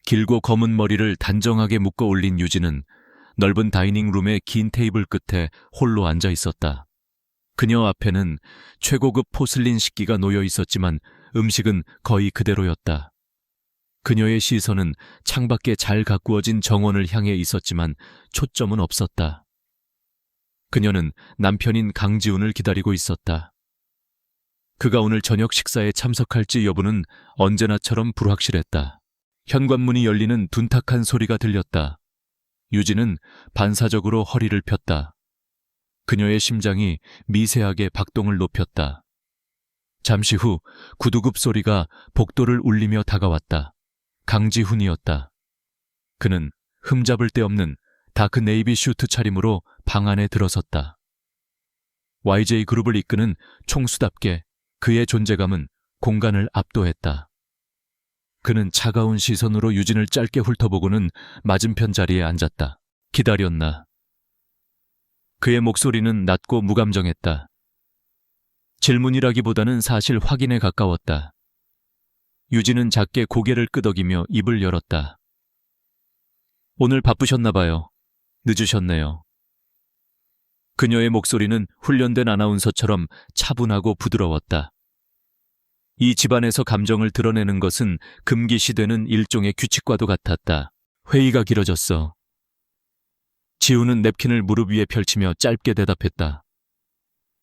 길고 검은 머리를 단정하게 묶어 올린 유진은 넓은 다이닝룸의 긴 테이블 끝에 홀로 앉아 있었다. 그녀 앞에는 최고급 포슬린 식기가 놓여 있었지만 음식은 거의 그대로였다. 그녀의 시선은 창밖에 잘 가꾸어진 정원을 향해 있었지만 초점은 없었다. 그녀는 남편인 강지훈을 기다리고 있었다. 그가 오늘 저녁 식사에 참석할지 여부는 언제나처럼 불확실했다. 현관문이 열리는 둔탁한 소리가 들렸다. 유진은 반사적으로 허리를 폈다. 그녀의 심장이 미세하게 박동을 높였다. 잠시 후 구두굽 소리가 복도를 울리며 다가왔다. 강지훈이었다. 그는 흠잡을 데 없는 다크 네이비 슈트 차림으로 방 안에 들어섰다. YJ그룹을 이끄는 총수답게 그의 존재감은 공간을 압도했다. 그는 차가운 시선으로 유진을 짧게 훑어보고는 맞은편 자리에 앉았다. 기다렸나? 그의 목소리는 낮고 무감정했다. 질문이라기보다는 사실 확인에 가까웠다. 유진은 작게 고개를 끄덕이며 입을 열었다. 오늘 바쁘셨나 봐요. 늦으셨네요. 그녀의 목소리는 훈련된 아나운서처럼 차분하고 부드러웠다. 이 집안에서 감정을 드러내는 것은 금기시되는 일종의 규칙과도 같았다. 회의가 길어졌어. 지훈은 냅킨을 무릎 위에 펼치며 짧게 대답했다.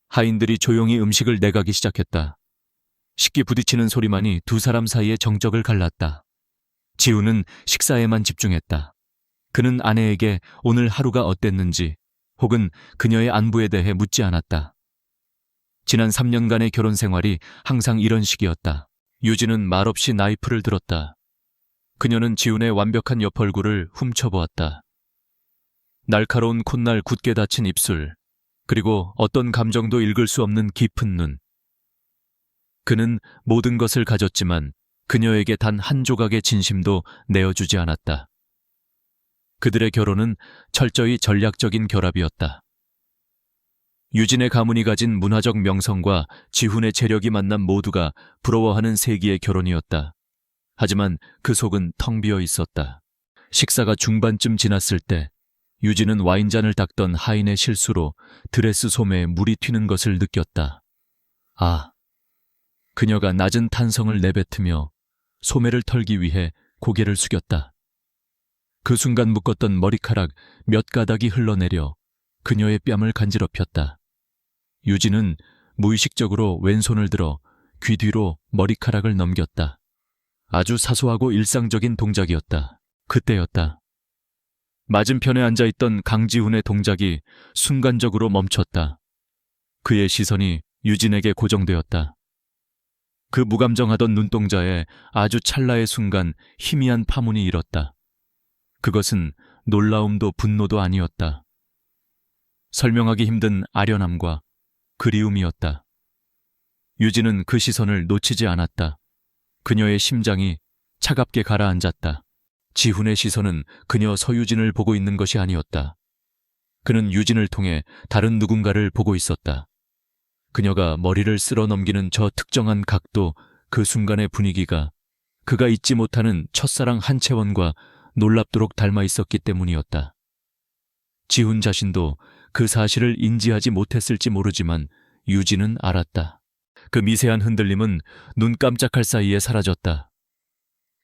하인들이 조용히 음식을 내가기 시작했다. 식기 부딪히는 소리만이 두 사람 사이의 정적을 갈랐다. 지훈은 식사에만 집중했다. 그는 아내에게 오늘 하루가 어땠는지 혹은 그녀의 안부에 대해 묻지 않았다. 지난 3년간의 결혼 생활이 항상 이런 식이었다. 유진은 말없이 나이프를 들었다. 그녀는 지훈의 완벽한 옆 얼굴을 훔쳐보았다. 날카로운 콧날 굳게 닫힌 입술, 그리고 어떤 감정도 읽을 수 없는 깊은 눈. 그는 모든 것을 가졌지만 그녀에게 단 한 조각의 진심도 내어주지 않았다. 그들의 결혼은 철저히 전략적인 결합이었다. 유진의 가문이 가진 문화적 명성과 지훈의 재력이 만난 모두가 부러워하는 세기의 결혼이었다. 하지만 그 속은 텅 비어 있었다. 식사가 중반쯤 지났을 때 유진은 와인잔을 닦던 하인의 실수로 드레스 소매에 물이 튀는 것을 느꼈다. 아, 그녀가 낮은 탄성을 내뱉으며 소매를 털기 위해 고개를 숙였다. 그 순간 묶었던 머리카락 몇 가닥이 흘러내려 그녀의 뺨을 간지럽혔다. 유진은 무의식적으로 왼손을 들어 귀 뒤로 머리카락을 넘겼다. 아주 사소하고 일상적인 동작이었다. 그때였다. 맞은편에 앉아있던 강지훈의 동작이 순간적으로 멈췄다. 그의 시선이 유진에게 고정되었다. 그 무감정하던 눈동자에 아주 찰나의 순간 희미한 파문이 일었다. 그것은 놀라움도 분노도 아니었다. 설명하기 힘든 아련함과 그리움이었다. 유진은 그 시선을 놓치지 않았다. 그녀의 심장이 차갑게 가라앉았다. 지훈의 시선은 그녀 서유진을 보고 있는 것이 아니었다. 그는 유진을 통해 다른 누군가를 보고 있었다. 그녀가 머리를 쓸어 넘기는 저 특정한 각도, 그 순간의 분위기가 그가 잊지 못하는 첫사랑 한채원과 놀랍도록 닮아 있었기 때문이었다. 지훈 자신도 그 사실을 인지하지 못했을지 모르지만 유진은 알았다. 그 미세한 흔들림은 눈 깜짝할 사이에 사라졌다.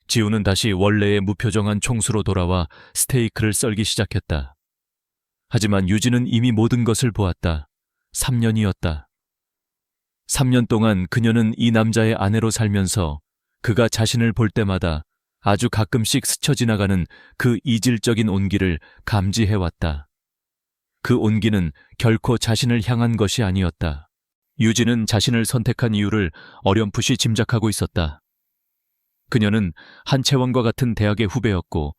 지훈은 다시 원래의 무표정한 총수로 돌아와 스테이크를 썰기 시작했다. 하지만 유진은 이미 모든 것을 보았다. 3년이었다. 3년 동안 그녀는 이 남자의 아내로 살면서 그가 자신을 볼 때마다 아주 가끔씩 스쳐 지나가는 그 이질적인 온기를 감지해왔다. 그 온기는 결코 자신을 향한 것이 아니었다. 유진은 자신을 선택한 이유를 어렴풋이 짐작하고 있었다. 그녀는 한채원과 같은 대학의 후배였고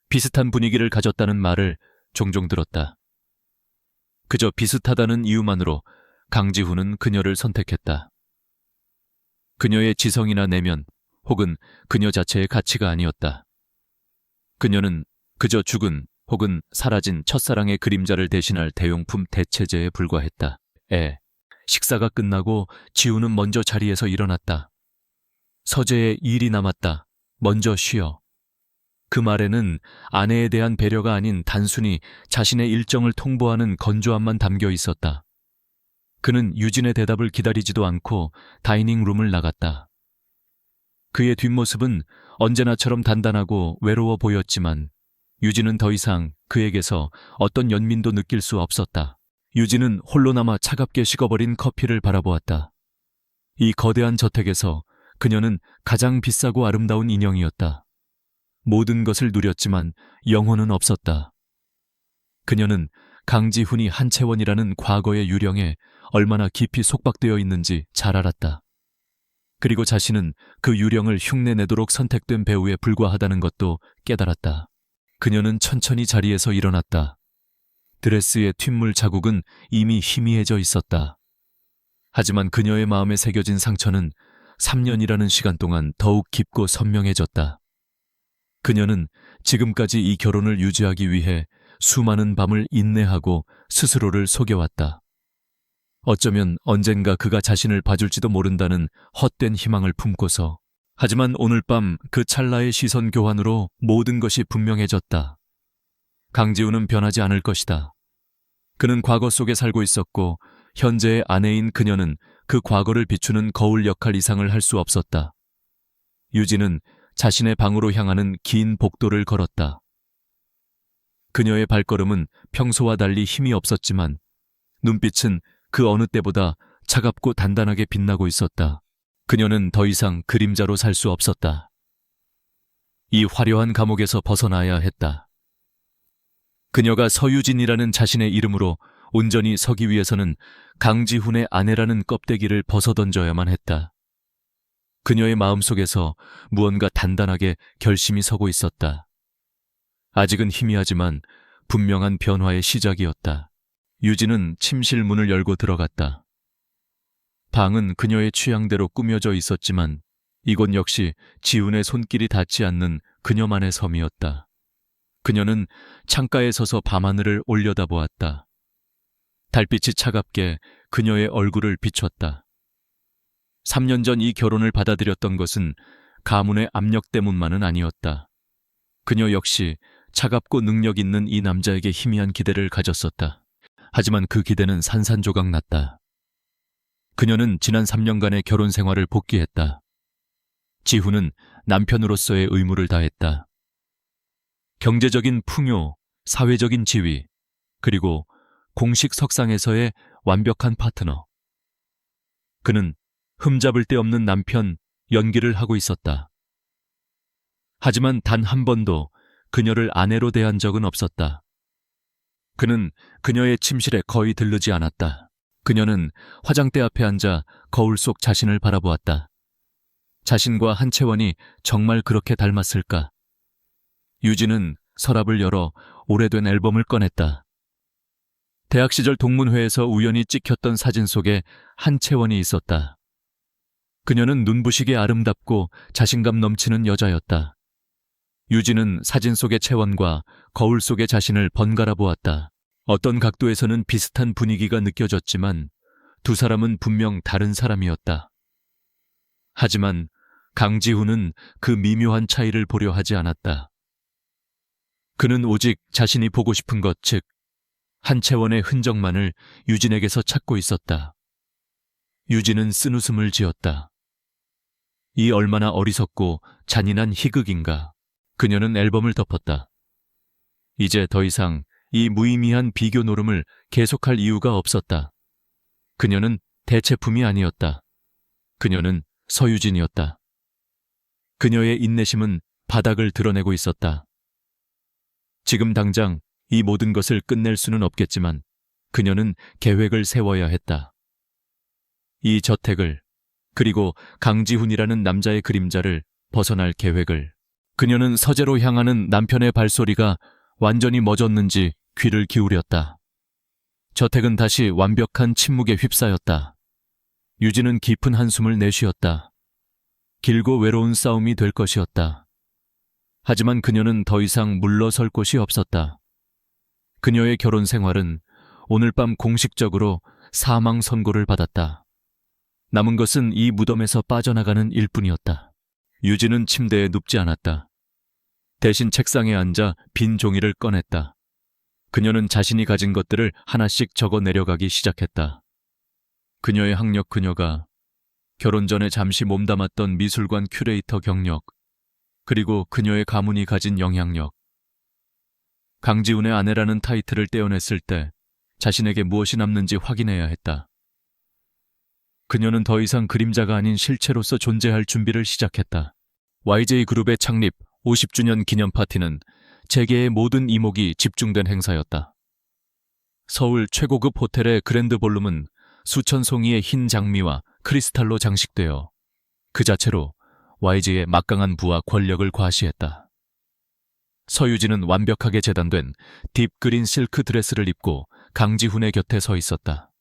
비슷한 분위기를 가졌다는 말을 종종 들었다. 그저 비슷하다는 이유만으로 강지훈은 그녀를 선택했다. 그녀의 지성이나 내면 혹은 그녀 자체의 가치가 아니었다. 그녀는 그저 죽은 혹은 사라진 첫사랑의 그림자를 대신할 대용품 대체제에 불과했다. 식사가 끝나고 지훈은 먼저 자리에서 일어났다. 서재에 일이 남았다. 먼저 쉬어. 그 말에는 아내에 대한 배려가 아닌 단순히 자신의 일정을 통보하는 건조함만 담겨 있었다. 그는 유진의 대답을 기다리지도 않고 다이닝룸을 나갔다. 그의 뒷모습은 언제나처럼 단단하고 외로워 보였지만 유진은 더 이상 그에게서 어떤 연민도 느낄 수 없었다. 유진은 홀로 남아 차갑게 식어버린 커피를 바라보았다. 이 거대한 저택에서 그녀는 가장 비싸고 아름다운 인형이었다. 모든 것을 누렸지만 영혼은 없었다. 그녀는 강지훈이 한채원이라는 과거의 유령에 얼마나 깊이 속박되어 있는지 잘 알았다. 그리고 자신은 그 유령을 흉내내도록 선택된 배우에 불과하다는 것도 깨달았다. 그녀는 천천히 자리에서 일어났다. 드레스의 튠물 자국은 이미 희미해져 있었다. 하지만 그녀의 마음에 새겨진 상처는 3년이라는 시간 동안 더욱 깊고 선명해졌다. 그녀는 지금까지 이 결혼을 유지하기 위해 수많은 밤을 인내하고 스스로를 속여왔다. 어쩌면 언젠가 그가 자신을 봐줄지도 모른다는 헛된 희망을 품고서. 하지만 오늘 밤 그 찰나의 시선 교환으로 모든 것이 분명해졌다. 강지훈은 변하지 않을 것이다. 그는 과거 속에 살고 있었고 현재의 아내인 그녀는 그 과거를 비추는 거울 역할 이상을 할 수 없었다. 유진은 자신의 방으로 향하는 긴 복도를 걸었다. 그녀의 발걸음은 평소와 달리 힘이 없었지만 눈빛은 그 어느 때보다 차갑고 단단하게 빛나고 있었다. 그녀는 더 이상 그림자로 살 수 없었다. 이 화려한 감옥에서 벗어나야 했다. 그녀가 서유진이라는 자신의 이름으로 온전히 서기 위해서는 강지훈의 아내라는 껍데기를 벗어던져야만 했다. 그녀의 마음속에서 무언가 단단하게 결심이 서고 있었다. 아직은 희미하지만 분명한 변화의 시작이었다. 유진은 침실 문을 열고 들어갔다. 방은 그녀의 취향대로 꾸며져 있었지만 이곳 역시 지훈의 손길이 닿지 않는 그녀만의 섬이었다. 그녀는 창가에 서서 밤하늘을 올려다보았다. 달빛이 차갑게 그녀의 얼굴을 비췄다. 3년 전 이 결혼을 받아들였던 것은 가문의 압력 때문만은 아니었다. 그녀 역시 차갑고 능력 있는 이 남자에게 희미한 기대를 가졌었다. 하지만 그 기대는 산산조각 났다. 그녀는 지난 3년간의 결혼 생활을 복귀했다. 지훈은 남편으로서의 의무를 다했다. 경제적인 풍요, 사회적인 지위, 그리고 공식 석상에서의 완벽한 파트너. 그는 흠잡을 데 없는 남편 연기를 하고 있었다. 하지만 단 한 번도 그녀를 아내로 대한 적은 없었다. 그는 그녀의 침실에 거의 들르지 않았다. 그녀는 화장대 앞에 앉아 거울 속 자신을 바라보았다. 자신과 한채원이 정말 그렇게 닮았을까? 유진은 서랍을 열어 오래된 앨범을 꺼냈다. 대학 시절 동문회에서 우연히 찍혔던 사진 속에 한채원이 있었다. 그녀는 눈부시게 아름답고 자신감 넘치는 여자였다. 유진은 사진 속의 채원과 거울 속의 자신을 번갈아 보았다. 어떤 각도에서는 비슷한 분위기가 느껴졌지만 두 사람은 분명 다른 사람이었다. 하지만 강지훈은 그 미묘한 차이를 보려 하지 않았다. 그는 오직 자신이 보고 싶은 것, 즉 한채원의 흔적만을 유진에게서 찾고 있었다. 유진은 쓴웃음을 지었다. 이 얼마나 어리석고 잔인한 희극인가. 그녀는 앨범을 덮었다. 이제 더 이상 이 무의미한 비교 노름을 계속할 이유가 없었다. 그녀는 대체품이 아니었다. 그녀는 서유진이었다. 그녀의 인내심은 바닥을 드러내고 있었다. 지금 당장 이 모든 것을 끝낼 수는 없겠지만 그녀는 계획을 세워야 했다. 이 저택을, 그리고 강지훈이라는 남자의 그림자를 벗어날 계획을. 그녀는 서재로 향하는 남편의 발소리가 완전히 멎었는지 귀를 기울였다. 저택은 다시 완벽한 침묵에 휩싸였다. 유진은 깊은 한숨을 내쉬었다. 길고 외로운 싸움이 될 것이었다. 하지만 그녀는 더 이상 물러설 곳이 없었다. 그녀의 결혼 생활은 오늘 밤 공식적으로 사망 선고를 받았다. 남은 것은 이 무덤에서 빠져나가는 일뿐이었다. 유진은 침대에 눕지 않았다. 대신 책상에 앉아 빈 종이를 꺼냈다. 그녀는 자신이 가진 것들을 하나씩 적어 내려가기 시작했다. 그녀의 학력, 그녀가 결혼 전에 잠시 몸담았던 미술관 큐레이터 경력, 그리고 그녀의 가문이 가진 영향력. 강지훈의 아내라는 타이틀을 떼어냈을 때 자신에게 무엇이 남는지 확인해야 했다. 그녀는 더 이상 그림자가 아닌 실체로서 존재할 준비를 시작했다. YJ그룹의 창립 50주년 기념 파티는 재계의 모든 이목이 집중된 행사였다. 서울 최고급 호텔의 그랜드 볼룸은 수천 송이의 흰 장미와 크리스탈로 장식되어 그 자체로 YG의 막강한 부와 권력을 과시했다. 서유진은 완벽하게 재단된 딥그린 실크 드레스를 입고 강지훈의 곁에 서 있었다.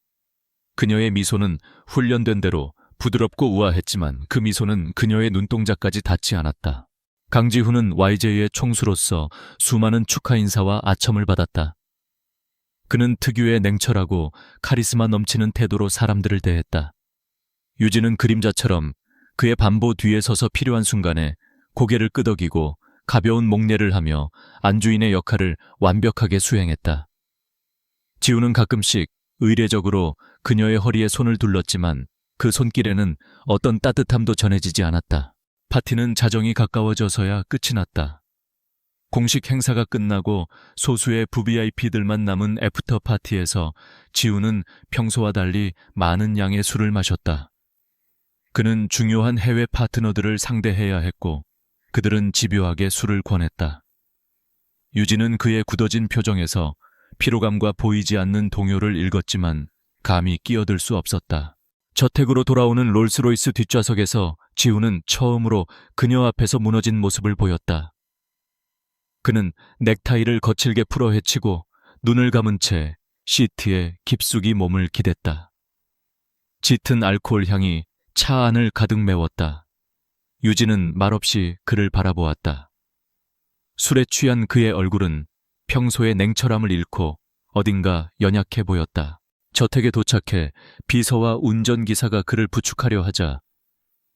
그녀의 미소는 훈련된 대로 부드럽고 우아했지만 그 미소는 그녀의 눈동자까지 닿지 않았다. 강지훈은 YJ의 총수로서 수많은 축하 인사와 아첨을 받았다. 그는 특유의 냉철하고 카리스마 넘치는 태도로 사람들을 대했다. 유진은 그림자처럼 그의 반보 뒤에 서서 필요한 순간에 고개를 끄덕이고 가벼운 목례를 하며 안주인의 역할을 완벽하게 수행했다. 지우는 가끔씩 의례적으로 그녀의 허리에 손을 둘렀지만 그 손길에는 어떤 따뜻함도 전해지지 않았다. 파티는 자정이 가까워져서야 끝이 났다. 공식 행사가 끝나고 소수의 VIP들만 남은 애프터 파티에서 지우는 평소와 달리 많은 양의 술을 마셨다. 그는 중요한 해외 파트너들을 상대해야 했고 그들은 집요하게 술을 권했다. 유진은 그의 굳어진 표정에서 피로감과 보이지 않는 동요를 읽었지만 감히 끼어들 수 없었다. 저택으로 돌아오는 롤스로이스 뒷좌석에서 지우는 처음으로 그녀 앞에서 무너진 모습을 보였다. 그는 넥타이를 거칠게 풀어 헤치고 눈을 감은 채 시트에 깊숙이 몸을 기댔다. 짙은 알코올 향이 차 안을 가득 메웠다. 유진은 말없이 그를 바라보았다. 술에 취한 그의 얼굴은 평소의 냉철함을 잃고 어딘가 연약해 보였다. 저택에 도착해 비서와 운전기사가 그를 부축하려 하자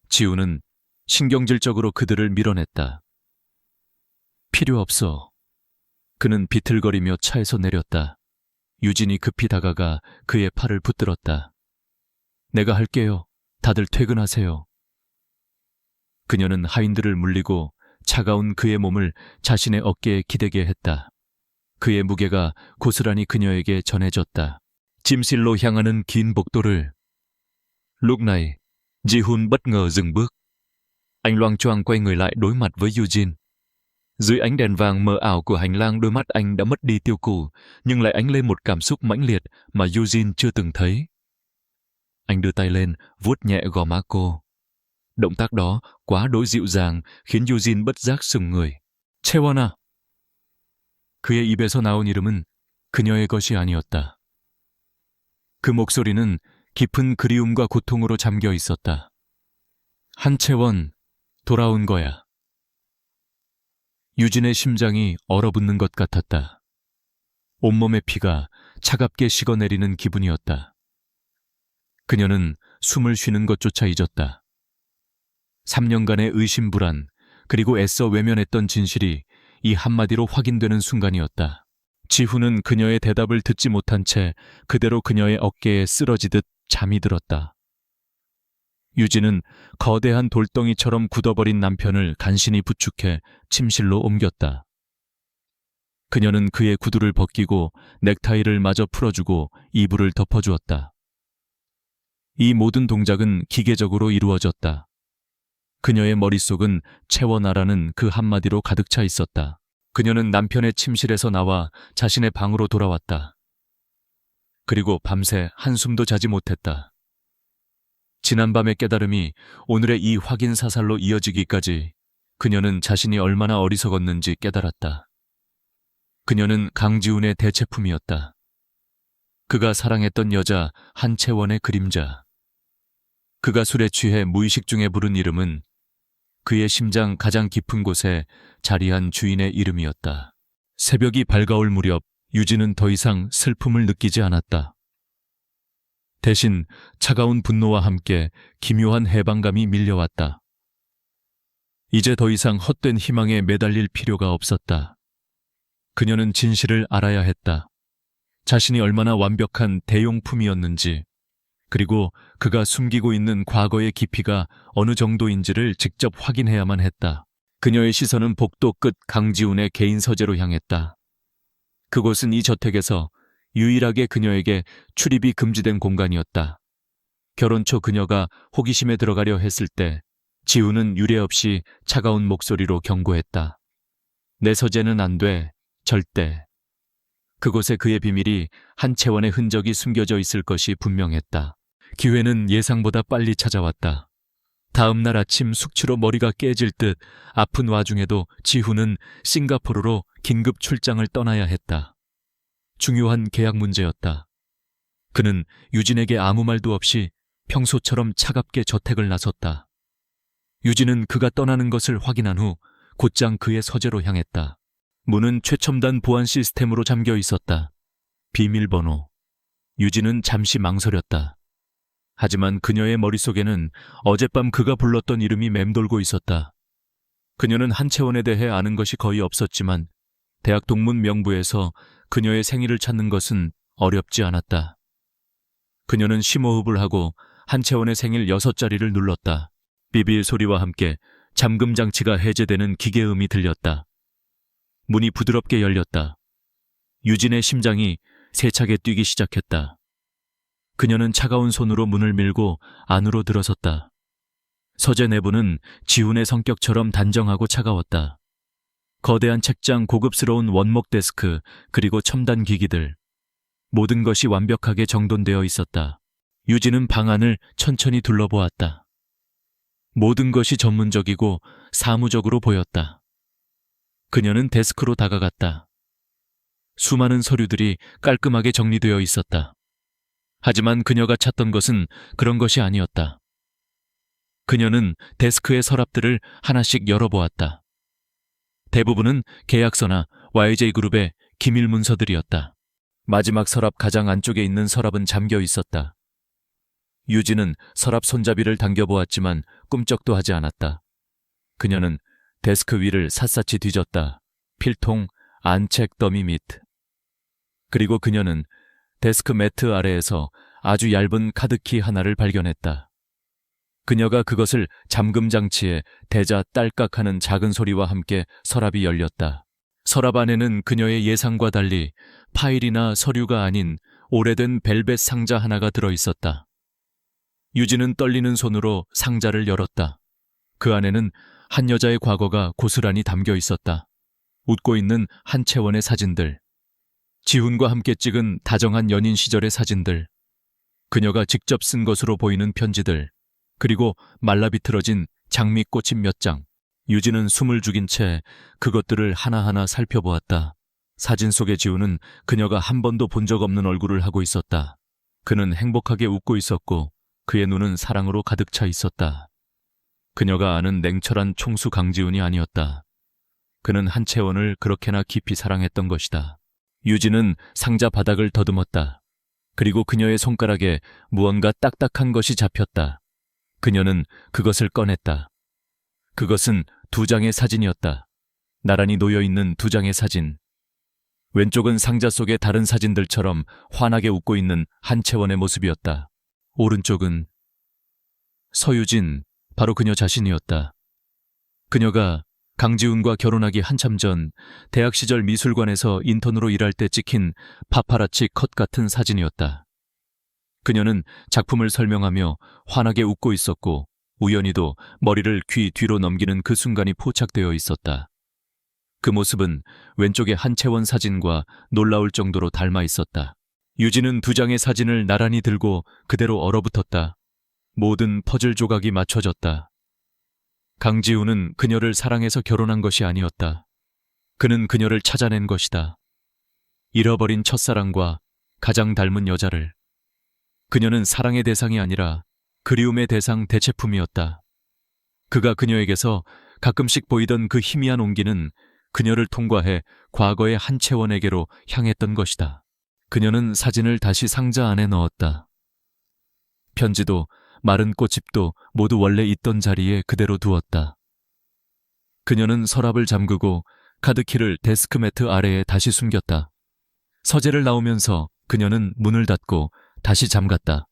지우는 신경질적으로 그들을 밀어냈다. 필요 없어. 그는 비틀거리며 차에서 내렸다. 유진이 급히 다가가 그의 팔을 붙들었다. 내가 할게요. 다들 퇴근하세요. 그녀는 하인들을 물리고 차가운 그의 몸을 자신의 어깨에 기대게 했다. 그의 무게가 고스란히 그녀에게 전해졌다. 침실로 향하는 긴 복도를. Lúc này, Ji-hun bất ngờ dừng bước. Anh loạng choạng quay người lại đối mặt với Eugene. Dưới ánh đèn vàng mờ ảo của hành lang, đôi mắt anh đã mất đi tiêu cự, nhưng lại ánh lên một cảm xúc mãnh liệt mà Eugene chưa từng thấy. Anh đưa tay lên, vuốt nhẹ gò má cô. Động tác đó quá đỗi dịu dàng khiến Eugene bất giác sững người. 채원아. 그의 입에서 나온 이름은 그녀의 것이 아니었다. 그 목소리는 깊은 그리움과 고통으로 잠겨 있었다. 한채원, 돌아온 거야. 유진의 심장이 얼어붙는 것 같았다. 온몸의 피가 차갑게 식어내리는 기분이었다. 그녀는 숨을 쉬는 것조차 잊었다. 3년간의 의심불안, 그리고 애써 외면했던 진실이 이 한마디로 확인되는 순간이었다. 지훈은 그녀의 대답을 듣지 못한 채 그대로 그녀의 어깨에 쓰러지듯 잠이 들었다. 유진은 거대한 돌덩이처럼 굳어버린 남편을 간신히 부축해 침실로 옮겼다. 그녀는 그의 구두를 벗기고 넥타이를 마저 풀어주고 이불을 덮어주었다. 이 모든 동작은 기계적으로 이루어졌다. 그녀의 머릿속은 채워나라는 그 한마디로 가득 차 있었다. 그녀는 남편의 침실에서 나와 자신의 방으로 돌아왔다. 그리고 밤새 한숨도 자지 못했다. 지난밤의 깨달음이 오늘의 이 확인 사살로 이어지기까지 그녀는 자신이 얼마나 어리석었는지 깨달았다. 그녀는 강지훈의 대체품이었다. 그가 사랑했던 여자 한채원의 그림자. 그가 술에 취해 무의식 중에 부른 이름은 그의 심장 가장 깊은 곳에 자리한 주인의 이름이었다. 새벽이 밝아올 무렵 유진은 더 이상 슬픔을 느끼지 않았다. 대신 차가운 분노와 함께 기묘한 해방감이 밀려왔다. 이제 더 이상 헛된 희망에 매달릴 필요가 없었다. 그녀는 진실을 알아야 했다. 자신이 얼마나 완벽한 대용품이었는지, 그리고 그가 숨기고 있는 과거의 깊이가 어느 정도인지를 직접 확인해야만 했다. 그녀의 시선은 복도 끝 강지훈의 개인 서재로 향했다. 그곳은 이 저택에서 유일하게 그녀에게 출입이 금지된 공간이었다. 결혼 초 그녀가 호기심에 들어가려 했을 때 지훈은 유례없이 차가운 목소리로 경고했다. 내 서재는 안 돼, 절대. 그곳에 그의 비밀이 한 채원의 흔적이 숨겨져 있을 것이 분명했다. 기회는 예상보다 빨리 찾아왔다. 다음 날 아침 숙취로 머리가 깨질 듯 아픈 와중에도 지훈은 싱가포르로 긴급 출장을 떠나야 했다. 중요한 계약 문제였다. 그는 유진에게 아무 말도 없이 평소처럼 차갑게 저택을 나섰다. 유진은 그가 떠나는 것을 확인한 후 곧장 그의 서재로 향했다. 문은 최첨단 보안 시스템으로 잠겨 있었다. 비밀번호. 유진은 잠시 망설였다. 하지만 그녀의 머릿속에는 어젯밤 그가 불렀던 이름이 맴돌고 있었다. 그녀는 한채원에 대해 아는 것이 거의 없었지만 대학 동문 명부에서 그녀의 생일을 찾는 것은 어렵지 않았다. 그녀는 심호흡을 하고 한채원의 생일 6자리를 눌렀다. 비빌 소리와 함께 잠금 장치가 해제되는 기계음이 들렸다. 문이 부드럽게 열렸다. 유진의 심장이 세차게 뛰기 시작했다. 그녀는 차가운 손으로 문을 밀고 안으로 들어섰다. 서재 내부는 지훈의 성격처럼 단정하고 차가웠다. 거대한 책장, 고급스러운 원목 데스크, 그리고 첨단 기기들. 모든 것이 완벽하게 정돈되어 있었다. 유진은 방 안을 천천히 둘러보았다. 모든 것이 전문적이고 사무적으로 보였다. 그녀는 데스크로 다가갔다. 수많은 서류들이 깔끔하게 정리되어 있었다. 하지만 그녀가 찾던 것은 그런 것이 아니었다. 그녀는 데스크의 서랍들을 하나씩 열어보았다. 대부분은 계약서나 YJ그룹의 기밀 문서들이었다. 마지막 서랍 가장 안쪽에 있는 서랍은 잠겨 있었다. 유진은 서랍 손잡이를 당겨보았지만 꿈쩍도 하지 않았다. 그녀는 데스크 위를 샅샅이 뒤졌다. 필통, 안책 더미 밑. 그리고 그녀는 데스크 매트 아래에서 아주 얇은 카드키 하나를 발견했다. 그녀가 그것을 잠금 장치에 대자 딸깍하는 작은 소리와 함께 서랍이 열렸다. 서랍 안에는 그녀의 예상과 달리 파일이나 서류가 아닌 오래된 벨벳 상자 하나가 들어있었다. 유진은 떨리는 손으로 상자를 열었다. 그 안에는 한 여자의 과거가 고스란히 담겨 있었다. 웃고 있는 한채원의 사진들, 지훈과 함께 찍은 다정한 연인 시절의 사진들, 그녀가 직접 쓴 것으로 보이는 편지들, 그리고 말라비틀어진 장미꽃잎 몇 장. 유진은 숨을 죽인 채 그것들을 하나하나 살펴보았다. 사진 속의 지훈은 그녀가 한 번도 본 적 없는 얼굴을 하고 있었다. 그는 행복하게 웃고 있었고 그의 눈은 사랑으로 가득 차 있었다. 그녀가 아는 냉철한 총수 강지훈이 아니었다. 그는 한채원을 그렇게나 깊이 사랑했던 것이다. 유진은 상자 바닥을 더듬었다. 그리고 그녀의 손가락에 무언가 딱딱한 것이 잡혔다. 그녀는 그것을 꺼냈다. 그것은 2장의 사진이었다. 나란히 놓여있는 2장의 사진. 왼쪽은 상자 속의 다른 사진들처럼 환하게 웃고 있는 한채원의 모습이었다. 오른쪽은 서유진, 바로 그녀 자신이었다. 그녀가 강지훈과 결혼하기 한참 전 대학 시절 미술관에서 인턴으로 일할 때 찍힌 파파라치 컷 같은 사진이었다. 그녀는 작품을 설명하며 환하게 웃고 있었고 우연히도 머리를 귀 뒤로 넘기는 그 순간이 포착되어 있었다. 그 모습은 왼쪽의 한채원 사진과 놀라울 정도로 닮아 있었다. 유진은 2장의 사진을 나란히 들고 그대로 얼어붙었다. 모든 퍼즐 조각이 맞춰졌다. 강지훈은 그녀를 사랑해서 결혼한 것이 아니었다. 그는 그녀를 찾아낸 것이다. 잃어버린 첫사랑과 가장 닮은 여자를. 그녀는 사랑의 대상이 아니라 그리움의 대상 대체품이었다. 그가 그녀에게서 가끔씩 보이던 그 희미한 온기는 그녀를 통과해 과거의 한채원에게로 향했던 것이다. 그녀는 사진을 다시 상자 안에 넣었다. 편지도 마른 꽃잎도 모두 원래 있던 자리에 그대로 두었다. 그녀는 서랍을 잠그고 카드키를 데스크 매트 아래에 다시 숨겼다. 서재를 나오면서 그녀는 문을 닫고 다시 잠갔다.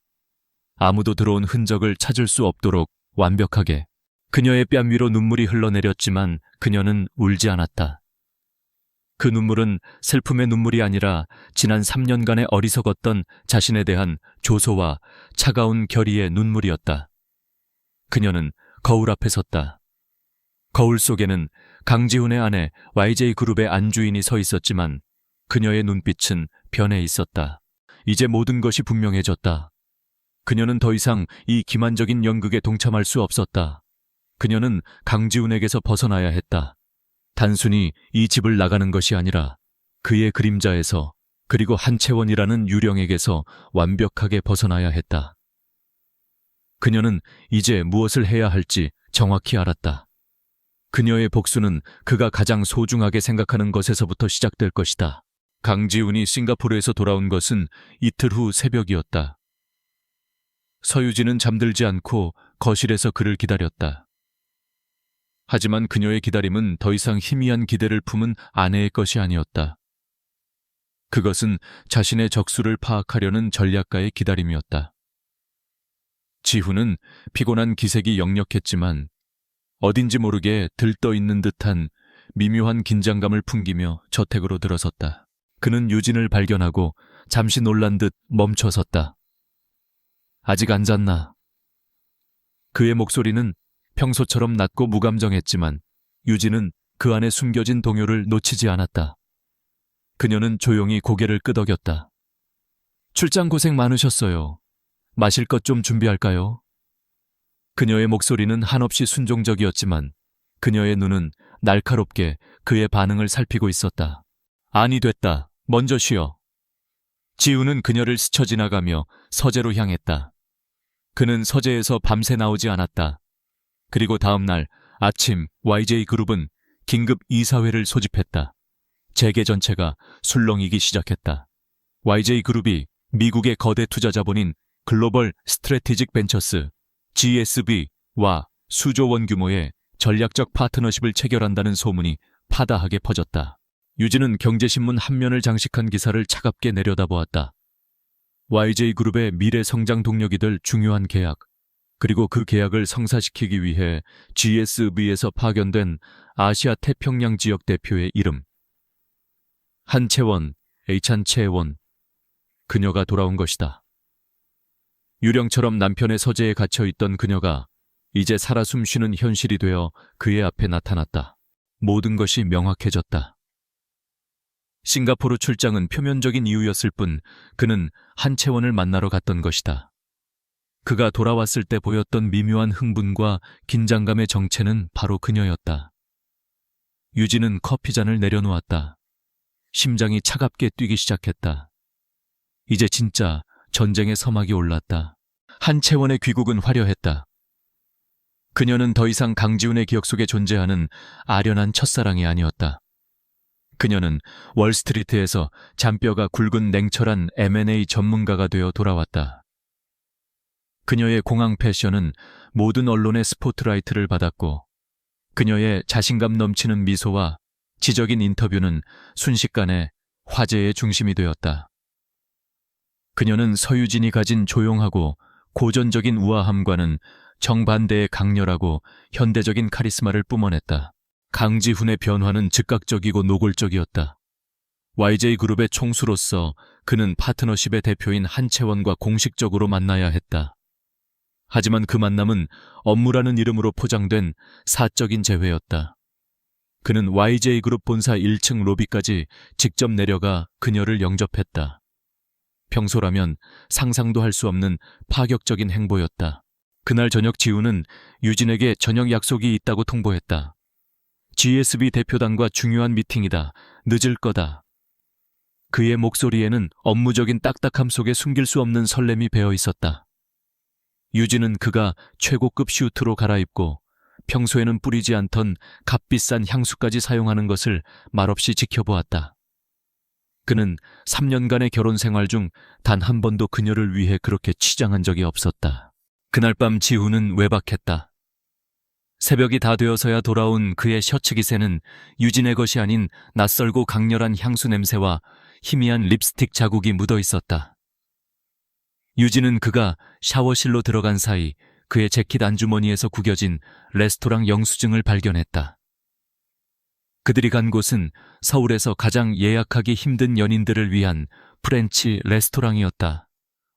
아무도 들어온 흔적을 찾을 수 없도록 완벽하게. 그녀의 뺨 위로 눈물이 흘러내렸지만 그녀는 울지 않았다. 그 눈물은 슬픔의 눈물이 아니라 지난 3년간의 어리석었던 자신에 대한 조소와 차가운 결의의 눈물이었다. 그녀는 거울 앞에 섰다. 거울 속에는 강지훈의 아내 YJ그룹의 안주인이 서 있었지만 그녀의 눈빛은 변해 있었다. 이제 모든 것이 분명해졌다. 그녀는 더 이상 이 기만적인 연극에 동참할 수 없었다. 그녀는 강지훈에게서 벗어나야 했다. 단순히 이 집을 나가는 것이 아니라 그의 그림자에서, 그리고 한채원이라는 유령에게서 완벽하게 벗어나야 했다. 그녀는 이제 무엇을 해야 할지 정확히 알았다. 그녀의 복수는 그가 가장 소중하게 생각하는 것에서부터 시작될 것이다. 강지훈이 싱가포르에서 돌아온 것은 이틀 후 새벽이었다. 서유진은 잠들지 않고 거실에서 그를 기다렸다. 하지만 그녀의 기다림은 더 이상 희미한 기대를 품은 아내의 것이 아니었다. 그것은 자신의 적수를 파악하려는 전략가의 기다림이었다. 지훈은 피곤한 기색이 역력했지만 어딘지 모르게 들떠있는 듯한 미묘한 긴장감을 풍기며 저택으로 들어섰다. 그는 유진을 발견하고 잠시 놀란 듯 멈춰섰다. 아직 안 잤나? 그의 목소리는 평소처럼 낮고 무감정했지만 유진은 그 안에 숨겨진 동요를 놓치지 않았다. 그녀는 조용히 고개를 끄덕였다. 출장 고생 많으셨어요. 마실 것 좀 준비할까요? 그녀의 목소리는 한없이 순종적이었지만 그녀의 눈은 날카롭게 그의 반응을 살피고 있었다. 아니 됐다. 먼저 쉬어. 지우는 그녀를 스쳐 지나가며 서재로 향했다. 그는 서재에서 밤새 나오지 않았다. 그리고 다음 날 아침 YJ그룹은 긴급 이사회를 소집했다. 재계 전체가 술렁이기 시작했다. YJ그룹이 미국의 거대 투자자본인 글로벌 스트래티직 벤처스 GSB와 수조 원 규모의 전략적 파트너십을 체결한다는 소문이 파다하게 퍼졌다. 유진은 경제신문 한 면을 장식한 기사를 차갑게 내려다보았다. YJ그룹의 미래 성장 동력이 될 중요한 계약, 그리고 그 계약을 성사시키기 위해 GSB에서 파견된 아시아 태평양 지역 대표의 이름. 한채원, H한채원. 그녀가 돌아온 것이다. 유령처럼 남편의 서재에 갇혀있던 그녀가 이제 살아 숨쉬는 현실이 되어 그의 앞에 나타났다. 모든 것이 명확해졌다. 싱가포르 출장은 표면적인 이유였을 뿐 그는 한채원을 만나러 갔던 것이다. 그가 돌아왔을 때 보였던 미묘한 흥분과 긴장감의 정체는 바로 그녀였다. 유진은 커피잔을 내려놓았다. 심장이 차갑게 뛰기 시작했다. 이제 진짜 전쟁의 서막이 올랐다. 한채원의 귀국은 화려했다. 그녀는 더 이상 강지훈의 기억 속에 존재하는 아련한 첫사랑이 아니었다. 그녀는 월스트리트에서 잔뼈가 굵은 냉철한 M&A 전문가가 되어 돌아왔다. 그녀의 공항 패션은 모든 언론의 스포트라이트를 받았고 그녀의 자신감 넘치는 미소와 지적인 인터뷰는 순식간에 화제의 중심이 되었다. 그녀는 서유진이 가진 조용하고 고전적인 우아함과는 정반대의 강렬하고 현대적인 카리스마를 뿜어냈다. 강지훈의 변화는 즉각적이고 노골적이었다. YJ그룹의 총수로서 그는 파트너십의 대표인 한채원과 공식적으로 만나야 했다. 하지만 그 만남은 업무라는 이름으로 포장된 사적인 재회였다. 그는 YJ그룹 본사 1층 로비까지 직접 내려가 그녀를 영접했다. 평소라면 상상도 할 수 없는 파격적인 행보였다. 그날 저녁 지우는 유진에게 저녁 약속이 있다고 통보했다. GSB 대표단과 중요한 미팅이다. 늦을 거다. 그의 목소리에는 업무적인 딱딱함 속에 숨길 수 없는 설렘이 배어 있었다. 유진은 그가 최고급 슈트로 갈아입고 평소에는 뿌리지 않던 값비싼 향수까지 사용하는 것을 말없이 지켜보았다. 그는 3년간의 결혼 생활 중 단 한 번도 그녀를 위해 그렇게 치장한 적이 없었다. 그날 밤 지훈은 외박했다. 새벽이 다 되어서야 돌아온 그의 셔츠 기세는 유진의 것이 아닌 낯설고 강렬한 향수 냄새와 희미한 립스틱 자국이 묻어 있었다. 유진은 그가 샤워실로 들어간 사이 그의 재킷 안주머니에서 구겨진 레스토랑 영수증을 발견했다. 그들이 간 곳은 서울에서 가장 예약하기 힘든 연인들을 위한 프렌치 레스토랑이었다.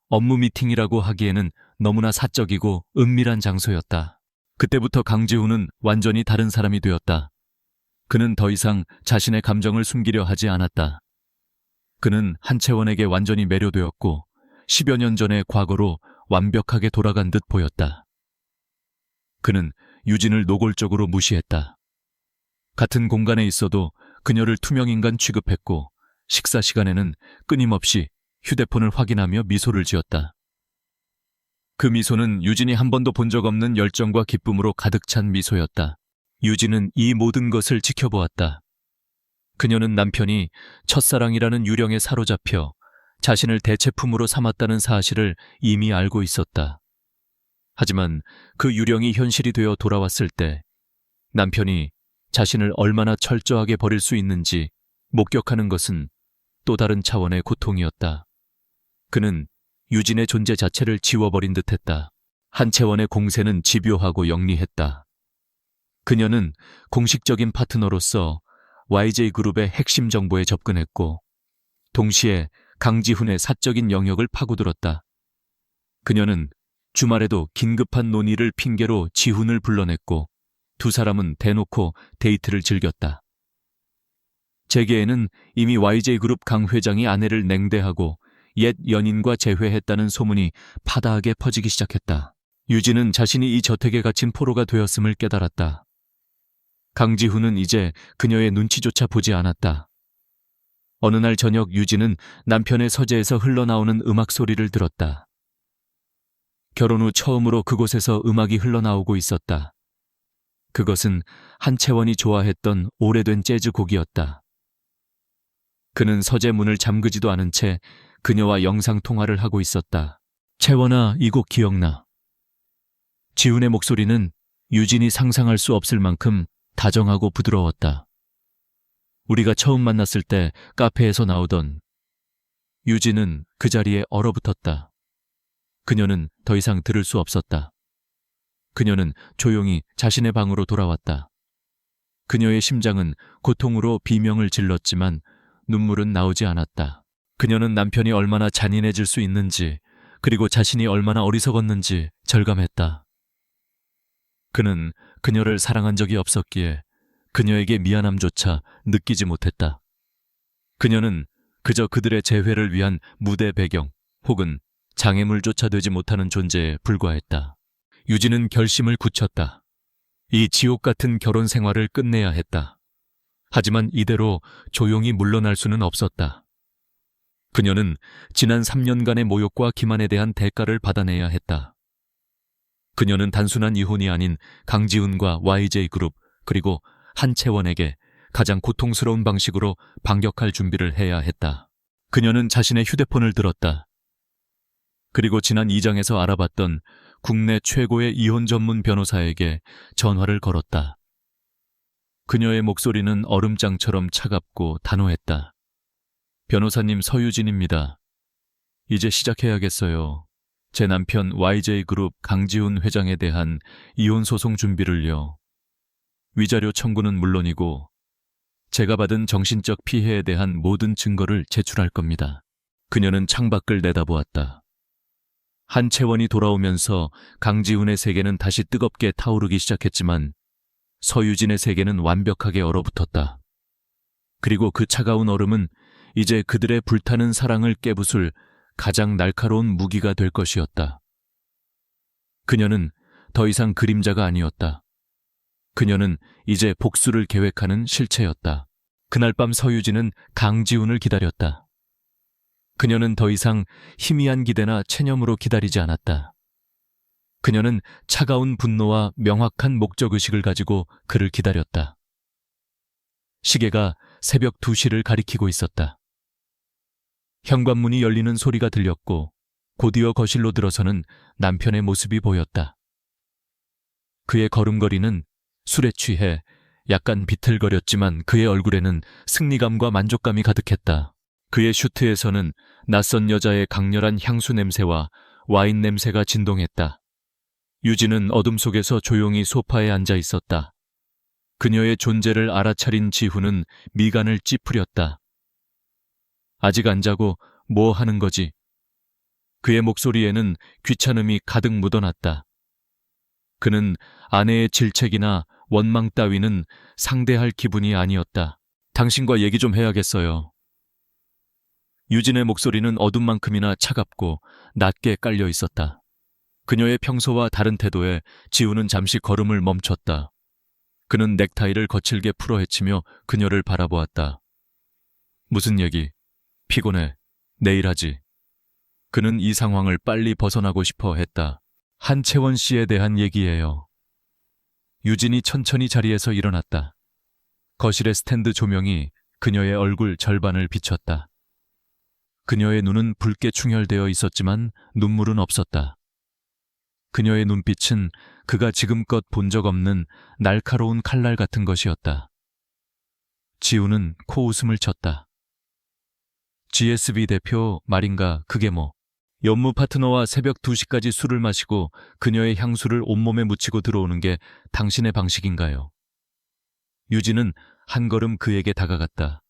업무 미팅이라고 하기에는 너무나 사적이고 은밀한 장소였다. 그때부터 강지훈은 완전히 다른 사람이 되었다. 그는 더 이상 자신의 감정을 숨기려 하지 않았다. 그는 한채원에게 완전히 매료되었고 10여 년 전의 과거로 완벽하게 돌아간 듯 보였다. 그는 유진을 노골적으로 무시했다. 같은 공간에 있어도 그녀를 투명인간 취급했고 식사 시간에는 끊임없이 휴대폰을 확인하며 미소를 지었다. 그 미소는 유진이 한 번도 본 적 없는 열정과 기쁨으로 가득 찬 미소였다. 유진은 이 모든 것을 지켜보았다. 그녀는 남편이 첫사랑이라는 유령에 사로잡혀 자신을 대체품으로 삼았다는 사실을 이미 알고 있었다. 하지만 그 유령이 현실이 되어 돌아왔을 때 남편이 자신을 얼마나 철저하게 버릴 수 있는지 목격하는 것은 또 다른 차원의 고통이었다. 그는 유진의 존재 자체를 지워버린 듯했다. 한채원의 공세는 집요하고 영리했다. 그녀는 공식적인 파트너로서 YJ그룹의 핵심 정보에 접근했고 동시에 강지훈의 사적인 영역을 파고들었다. 그녀는 주말에도 긴급한 논의를 핑계로 지훈을 불러냈고 두 사람은 대놓고 데이트를 즐겼다. 재계에는 이미 YJ그룹 강 회장이 아내를 냉대하고 옛 연인과 재회했다는 소문이 파다하게 퍼지기 시작했다. 유진은 자신이 이 저택에 갇힌 포로가 되었음을 깨달았다. 강지훈은 이제 그녀의 눈치조차 보지 않았다. 어느 날 저녁 유진은 남편의 서재에서 흘러나오는 음악 소리를 들었다. 결혼 후 처음으로 그곳에서 음악이 흘러나오고 있었다. 그것은 한채원이 좋아했던 오래된 재즈 곡이었다. 그는 서재 문을 잠그지도 않은 채 그녀와 영상통화를 하고 있었다. 채원아, 이 곡 기억나? 지훈의 목소리는 유진이 상상할 수 없을 만큼 다정하고 부드러웠다. 우리가 처음 만났을 때 카페에서 나오던. 유진은 그 자리에 얼어붙었다. 그녀는 더 이상 들을 수 없었다. 그녀는 조용히 자신의 방으로 돌아왔다. 그녀의 심장은 고통으로 비명을 질렀지만 눈물은 나오지 않았다. 그녀는 남편이 얼마나 잔인해질 수 있는지, 그리고 자신이 얼마나 어리석었는지 절감했다. 그는 그녀를 사랑한 적이 없었기에 그녀에게 미안함조차 느끼지 못했다. 그녀는 그저 그들의 재회를 위한 무대 배경 혹은 장애물조차 되지 못하는 존재에 불과했다. 유진은 결심을 굳혔다. 이 지옥 같은 결혼 생활을 끝내야 했다. 하지만 이대로 조용히 물러날 수는 없었다. 그녀는 지난 3년간의 모욕과 기만에 대한 대가를 받아내야 했다. 그녀는 단순한 이혼이 아닌 강지훈과 YJ그룹 그리고 한채원에게 가장 고통스러운 방식으로 반격할 준비를 해야 했다. 그녀는 자신의 휴대폰을 들었다. 그리고 지난 2장에서 알아봤던 국내 최고의 이혼 전문 변호사에게 전화를 걸었다. 그녀의 목소리는 얼음장처럼 차갑고 단호했다. 변호사님, 서유진입니다. 이제 시작해야겠어요. 제 남편 YJ그룹 강지훈 회장에 대한 이혼 소송 준비를요. 위자료 청구는 물론이고 제가 받은 정신적 피해에 대한 모든 증거를 제출할 겁니다. 그녀는 창밖을 내다보았다. 한채원이 돌아오면서 강지훈의 세계는 다시 뜨겁게 타오르기 시작했지만 서유진의 세계는 완벽하게 얼어붙었다. 그리고 그 차가운 얼음은 이제 그들의 불타는 사랑을 깨부술 가장 날카로운 무기가 될 것이었다. 그녀는 더 이상 그림자가 아니었다. 그녀는 이제 복수를 계획하는 실체였다. 그날 밤 서유진은 강지훈을 기다렸다. 그녀는 더 이상 희미한 기대나 체념으로 기다리지 않았다. 그녀는 차가운 분노와 명확한 목적의식을 가지고 그를 기다렸다. 시계가 새벽 2시를 가리키고 있었다. 현관문이 열리는 소리가 들렸고 곧이어 거실로 들어서는 남편의 모습이 보였다. 그의 걸음걸이는 술에 취해 약간 비틀거렸지만 그의 얼굴에는 승리감과 만족감이 가득했다. 그의 슈트에서는 낯선 여자의 강렬한 향수 냄새와 와인 냄새가 진동했다. 유진은 어둠 속에서 조용히 소파에 앉아 있었다. 그녀의 존재를 알아차린 지훈은 미간을 찌푸렸다. 아직 안 자고 뭐 하는 거지? 그의 목소리에는 귀찮음이 가득 묻어났다. 그는 아내의 질책이나 원망 따위는 상대할 기분이 아니었다. 당신과 얘기 좀 해야겠어요. 유진의 목소리는 어둠만큼이나 차갑고 낮게 깔려 있었다. 그녀의 평소와 다른 태도에 지훈은 잠시 걸음을 멈췄다. 그는 넥타이를 거칠게 풀어 헤치며 그녀를 바라보았다. 무슨 얘기? 피곤해. 내일 하지. 그는 이 상황을 빨리 벗어나고 싶어 했다. 한채원 씨에 대한 얘기예요. 유진이 천천히 자리에서 일어났다. 거실의 스탠드 조명이 그녀의 얼굴 절반을 비췄다. 그녀의 눈은 붉게 충혈되어 있었지만 눈물은 없었다. 그녀의 눈빛은 그가 지금껏 본 적 없는 날카로운 칼날 같은 것이었다. 지우는 코웃음을 쳤다. GSB 대표 말인가 그게 뭐. 연무 파트너와 새벽 2시까지 술을 마시고 그녀의 향수를 온몸에 묻히고 들어오는 게 당신의 방식인가요? 유진은 한 걸음 그에게 다가갔다.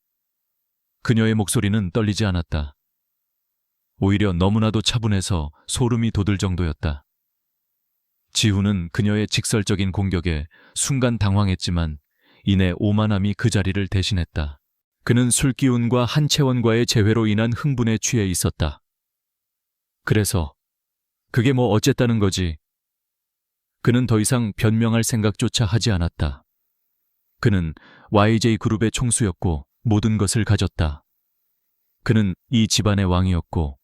그녀의 목소리는 떨리지 않았다. 오히려 너무나도 차분해서 소름이 돋을 정도였다. 지훈은 그녀의 직설적인 공격에 순간 당황했지만 이내 오만함이 그 자리를 대신했다. 그는 술기운과 한채원과의 재회로 인한 흥분에 취해 있었다. 그래서 그게 뭐 어쨌다는 거지. 그는 더 이상 변명할 생각조차 하지 않았다. 그는 YJ그룹의 총수였고 모든 것을 가졌다. 그는 이 집안의 왕이었고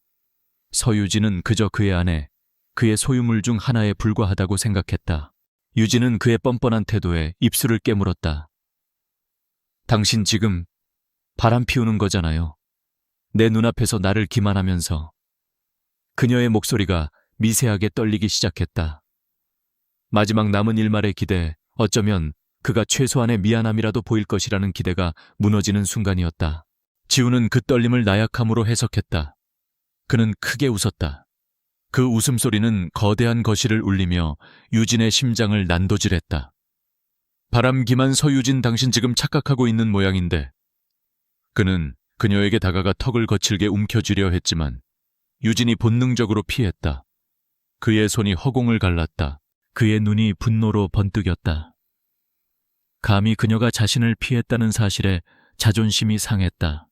서유진은 그저 그의 아내, 그의 소유물 중 하나에 불과하다고 생각했다. 유진은 그의 뻔뻔한 태도에 입술을 깨물었다. 당신 지금 바람 피우는 거잖아요. 내 눈앞에서 나를 기만하면서. 그녀의 목소리가 미세하게 떨리기 시작했다. 마지막 남은 일말의 기대, 어쩌면 그가 최소한의 미안함이라도 보일 것이라는 기대가 무너지는 순간이었다. 지우는 그 떨림을 나약함으로 해석했다. 그는 크게 웃었다. 그 웃음소리는 거대한 거실을 울리며 유진의 심장을 난도질했다. 바람기만 서유진, 당신 지금 착각하고 있는 모양인데. 그는 그녀에게 다가가 턱을 거칠게 움켜쥐려 했지만 유진이 본능적으로 피했다. 그의 손이 허공을 갈랐다. 그의 눈이 분노로 번뜩였다. 감히 그녀가 자신을 피했다는 사실에 자존심이 상했다.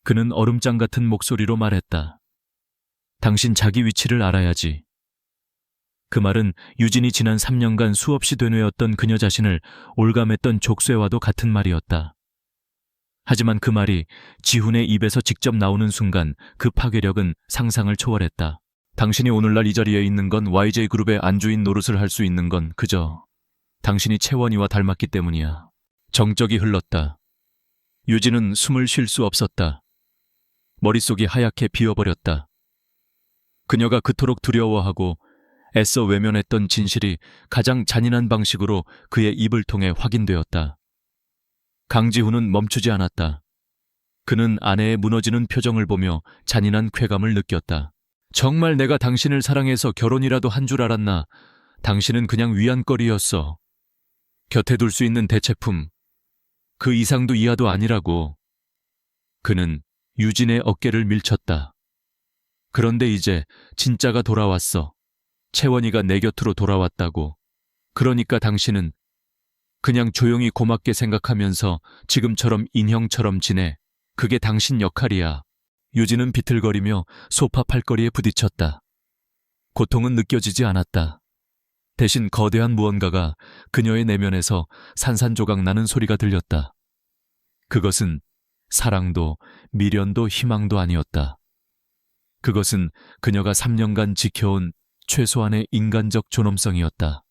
그는 얼음장 같은 목소리로 말했다. 당신 자기 위치를 알아야지. 그 말은 유진이 지난 3년간 수없이 되뇌었던 그녀 자신을 올감했던 족쇄와도 같은 말이었다. 하지만 그 말이 지훈의 입에서 직접 나오는 순간 그 파괴력은 상상을 초월했다. 당신이 오늘날 이 자리에 있는 건 YJ그룹의 안주인 노릇을 할 수 있는 건 그저 당신이 채원이와 닮았기 때문이야. 정적이 흘렀다. 유진은 숨을 쉴 수 없었다. 머릿속이 하얗게 비어버렸다. 그녀가 그토록 두려워하고 애써 외면했던 진실이 가장 잔인한 방식으로 그의 입을 통해 확인되었다. 강지훈은 멈추지 않았다. 그는 아내의 무너지는 표정을 보며 잔인한 쾌감을 느꼈다. 정말 내가 당신을 사랑해서 결혼이라도 한 줄 알았나? 당신은 그냥 위안거리였어. 곁에 둘 수 있는 대체품. 그 이상도 이하도 아니라고. 그는 유진의 어깨를 밀쳤다. 그런데 이제 진짜가 돌아왔어. 채원이가 내 곁으로 돌아왔다고. 그러니까 당신은 그냥 조용히 고맙게 생각하면서 지금처럼 인형처럼 지내. 그게 당신 역할이야. 유진은 비틀거리며 소파 팔걸이에 부딪혔다. 고통은 느껴지지 않았다. 대신 거대한 무언가가 그녀의 내면에서 산산조각 나는 소리가 들렸다. 그것은 사랑도 미련도 희망도 아니었다. 그것은 그녀가 3년간 지켜온 최소한의 인간적 존엄성이었다.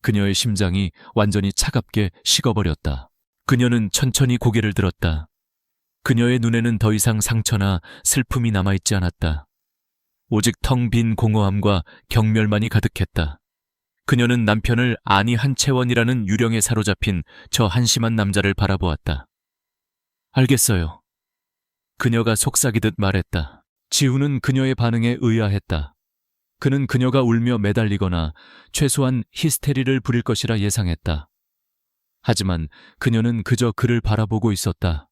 그녀의 심장이 완전히 차갑게 식어버렸다. 그녀는 천천히 고개를 들었다. 그녀의 눈에는 더 이상 상처나 슬픔이 남아있지 않았다. 오직 텅 빈 공허함과 경멸만이 가득했다. 그녀는 남편을 아니 한채원이라는 유령에 사로잡힌 저 한심한 남자를 바라보았다. 알겠어요. 그녀가 속삭이듯 말했다. 지우는 그녀의 반응에 의아했다. 그는 그녀가 울며 매달리거나 최소한 히스테리를 부릴 것이라 예상했다. 하지만 그녀는 그저 그를 바라보고 있었다.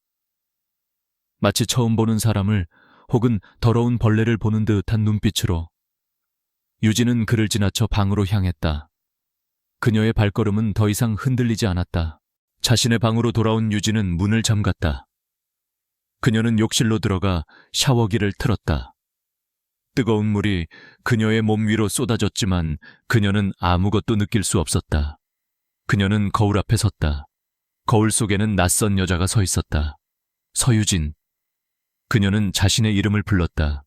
마치 처음 보는 사람을 혹은 더러운 벌레를 보는 듯한 눈빛으로. 유진은 그를 지나쳐 방으로 향했다. 그녀의 발걸음은 더 이상 흔들리지 않았다. 자신의 방으로 돌아온 유진은 문을 잠갔다. 그녀는 욕실로 들어가 샤워기를 틀었다. 뜨거운 물이 그녀의 몸 위로 쏟아졌지만 그녀는 아무것도 느낄 수 없었다. 그녀는 거울 앞에 섰다. 거울 속에는 낯선 여자가 서 있었다. 서유진. 그녀는 자신의 이름을 불렀다.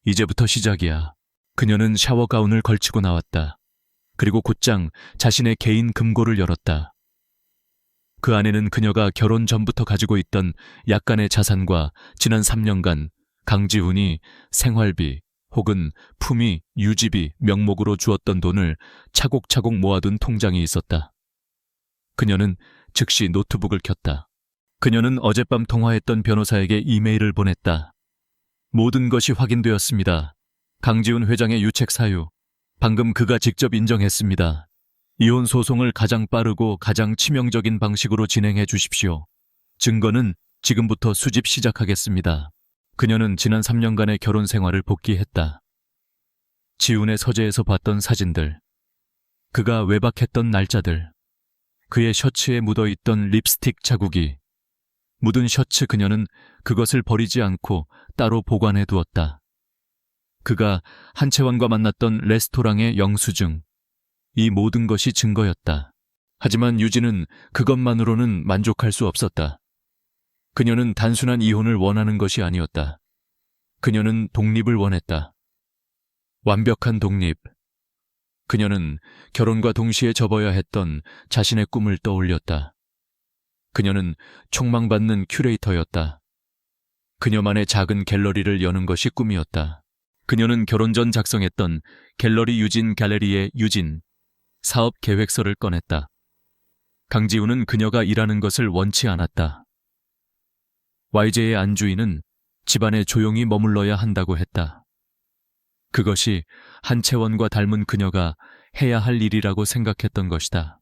이제부터 시작이야. 그녀는 샤워 가운을 걸치고 나왔다. 그리고 곧장 자신의 개인 금고를 열었다. 그 안에는 그녀가 결혼 전부터 가지고 있던 약간의 자산과 지난 3년간 강지훈이 생활비 혹은 품위, 유지비 명목으로 주었던 돈을 차곡차곡 모아둔 통장이 있었다. 그녀는 즉시 노트북을 켰다. 그녀는 어젯밤 통화했던 변호사에게 이메일을 보냈다. 모든 것이 확인되었습니다. 강지훈 회장의 유책 사유, 방금 그가 직접 인정했습니다. 이혼 소송을 가장 빠르고 가장 치명적인 방식으로 진행해 주십시오. 증거는 지금부터 수집 시작하겠습니다. 그녀는 지난 3년간의 결혼 생활을 복귀했다. 지훈의 서재에서 봤던 사진들, 그가 외박했던 날짜들, 그의 셔츠에 묻어있던 립스틱 자국이, 묻은 셔츠 그녀는 그것을 버리지 않고 따로 보관해 두었다. 그가 한채원과 만났던 레스토랑의 영수증, 이 모든 것이 증거였다. 하지만 유진은 그것만으로는 만족할 수 없었다. 그녀는 단순한 이혼을 원하는 것이 아니었다. 그녀는 독립을 원했다. 완벽한 독립. 그녀는 결혼과 동시에 접어야 했던 자신의 꿈을 떠올렸다. 그녀는 촉망받는 큐레이터였다. 그녀만의 작은 갤러리를 여는 것이 꿈이었다. 그녀는 결혼 전 작성했던 갤러리 유진 갤러리의 유진 사업 계획서를 꺼냈다. 강지훈은 그녀가 일하는 것을 원치 않았다. YJ의 안주인은 집안에 조용히 머물러야 한다고 했다. 그것이 한채원과 닮은 그녀가 해야 할 일이라고 생각했던 것이다.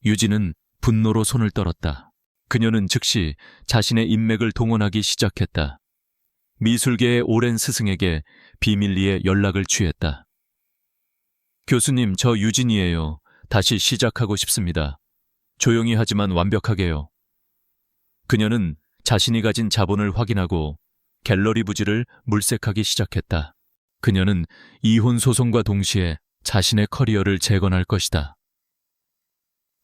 유진은 분노로 손을 떨었다. 그녀는 즉시 자신의 인맥을 동원하기 시작했다. 미술계의 오랜 스승에게 비밀리에 연락을 취했다. 교수님, 저 유진이에요. 다시 시작하고 싶습니다. 조용히 하지만 완벽하게요. 그녀는 자신이 가진 자본을 확인하고 갤러리 부지를 물색하기 시작했다. 그녀는 이혼 소송과 동시에 자신의 커리어를 재건할 것이다.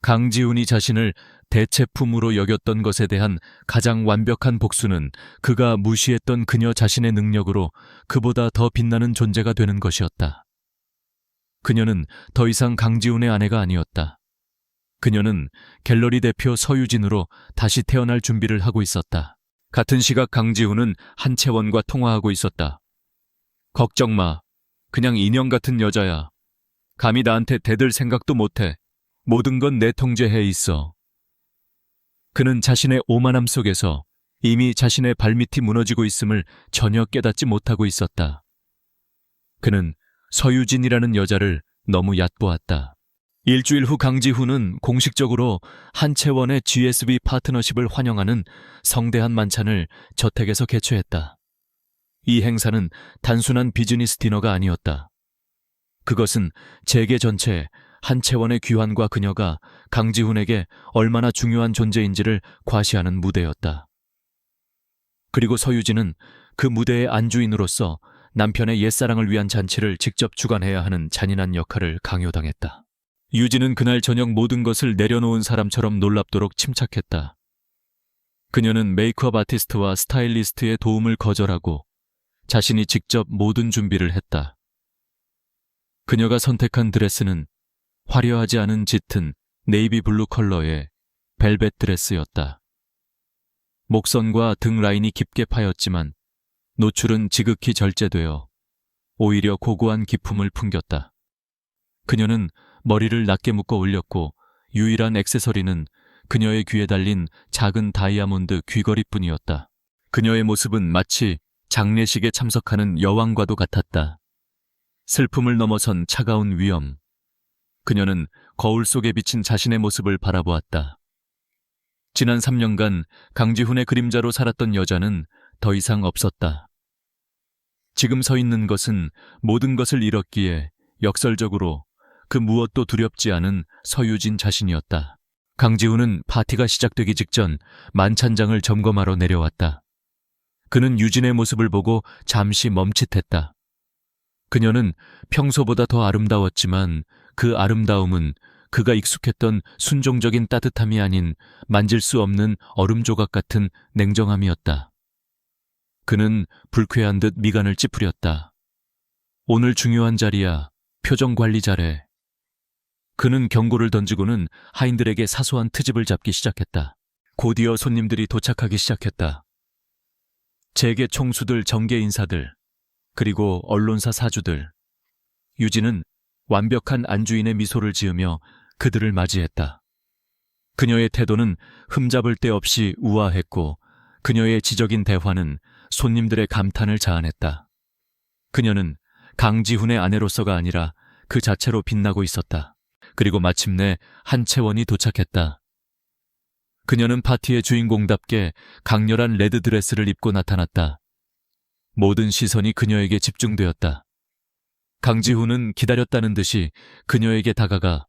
강지훈이 자신을 대체품으로 여겼던 것에 대한 가장 완벽한 복수는 그가 무시했던 그녀 자신의 능력으로 그보다 더 빛나는 존재가 되는 것이었다. 그녀는 더 이상 강지훈의 아내가 아니었다. 그녀는 갤러리 대표 서유진으로 다시 태어날 준비를 하고 있었다. 같은 시각 강지훈은 한채원과 통화하고 있었다. 걱정 마. 그냥 인형 같은 여자야. 감히 나한테 대들 생각도 못해. 모든 건 내 통제해 있어. 그는 자신의 오만함 속에서 이미 자신의 발밑이 무너지고 있음을 전혀 깨닫지 못하고 있었다. 그는 서유진이라는 여자를 너무 얕보았다. 일주일 후 강지훈은 공식적으로 한채원의 GSB 파트너십을 환영하는 성대한 만찬을 저택에서 개최했다. 이 행사는 단순한 비즈니스 디너가 아니었다. 그것은 재계 전체에 한채원의 귀환과 그녀가 강지훈에게 얼마나 중요한 존재인지를 과시하는 무대였다. 그리고 서유진은 그 무대의 안주인으로서 남편의 옛사랑을 위한 잔치를 직접 주관해야 하는 잔인한 역할을 강요당했다. 유진은 그날 저녁 모든 것을 내려놓은 사람처럼 놀랍도록 침착했다. 그녀는 메이크업 아티스트와 스타일리스트의 도움을 거절하고 자신이 직접 모든 준비를 했다. 그녀가 선택한 드레스는 화려하지 않은 짙은 네이비 블루 컬러의 벨벳 드레스였다. 목선과 등 라인이 깊게 파였지만 노출은 지극히 절제되어 오히려 고고한 기품을 풍겼다. 그녀는 머리를 낮게 묶어 올렸고 유일한 액세서리는 그녀의 귀에 달린 작은 다이아몬드 귀걸이뿐이었다. 그녀의 모습은 마치 장례식에 참석하는 여왕과도 같았다. 슬픔을 넘어선 차가운 위엄. 그녀는 거울 속에 비친 자신의 모습을 바라보았다. 지난 3년간 강지훈의 그림자로 살았던 여자는 더 이상 없었다. 지금 서 있는 것은 모든 것을 잃었기에 역설적으로 그 무엇도 두렵지 않은 서유진 자신이었다. 강지훈은 파티가 시작되기 직전 만찬장을 점검하러 내려왔다. 그는 유진의 모습을 보고 잠시 멈칫했다. 그녀는 평소보다 더 아름다웠지만 그 아름다움은 그가 익숙했던 순종적인 따뜻함이 아닌 만질 수 없는 얼음 조각 같은 냉정함이었다. 그는 불쾌한 듯 미간을 찌푸렸다. 오늘 중요한 자리야. 표정 관리 잘해. 그는 경고를 던지고는 하인들에게 사소한 트집을 잡기 시작했다. 곧이어 손님들이 도착하기 시작했다. 재계 총수들, 정계 인사들, 그리고 언론사 사주들. 유진은 완벽한 안주인의 미소를 지으며 그들을 맞이했다. 그녀의 태도는 흠잡을 데 없이 우아했고 그녀의 지적인 대화는 손님들의 감탄을 자아냈다. 그녀는 강지훈의 아내로서가 아니라 그 자체로 빛나고 있었다. 그리고 마침내 한채원이 도착했다. 그녀는 파티의 주인공답게 강렬한 레드 드레스를 입고 나타났다. 모든 시선이 그녀에게 집중되었다. 강지훈은 기다렸다는 듯이 그녀에게 다가가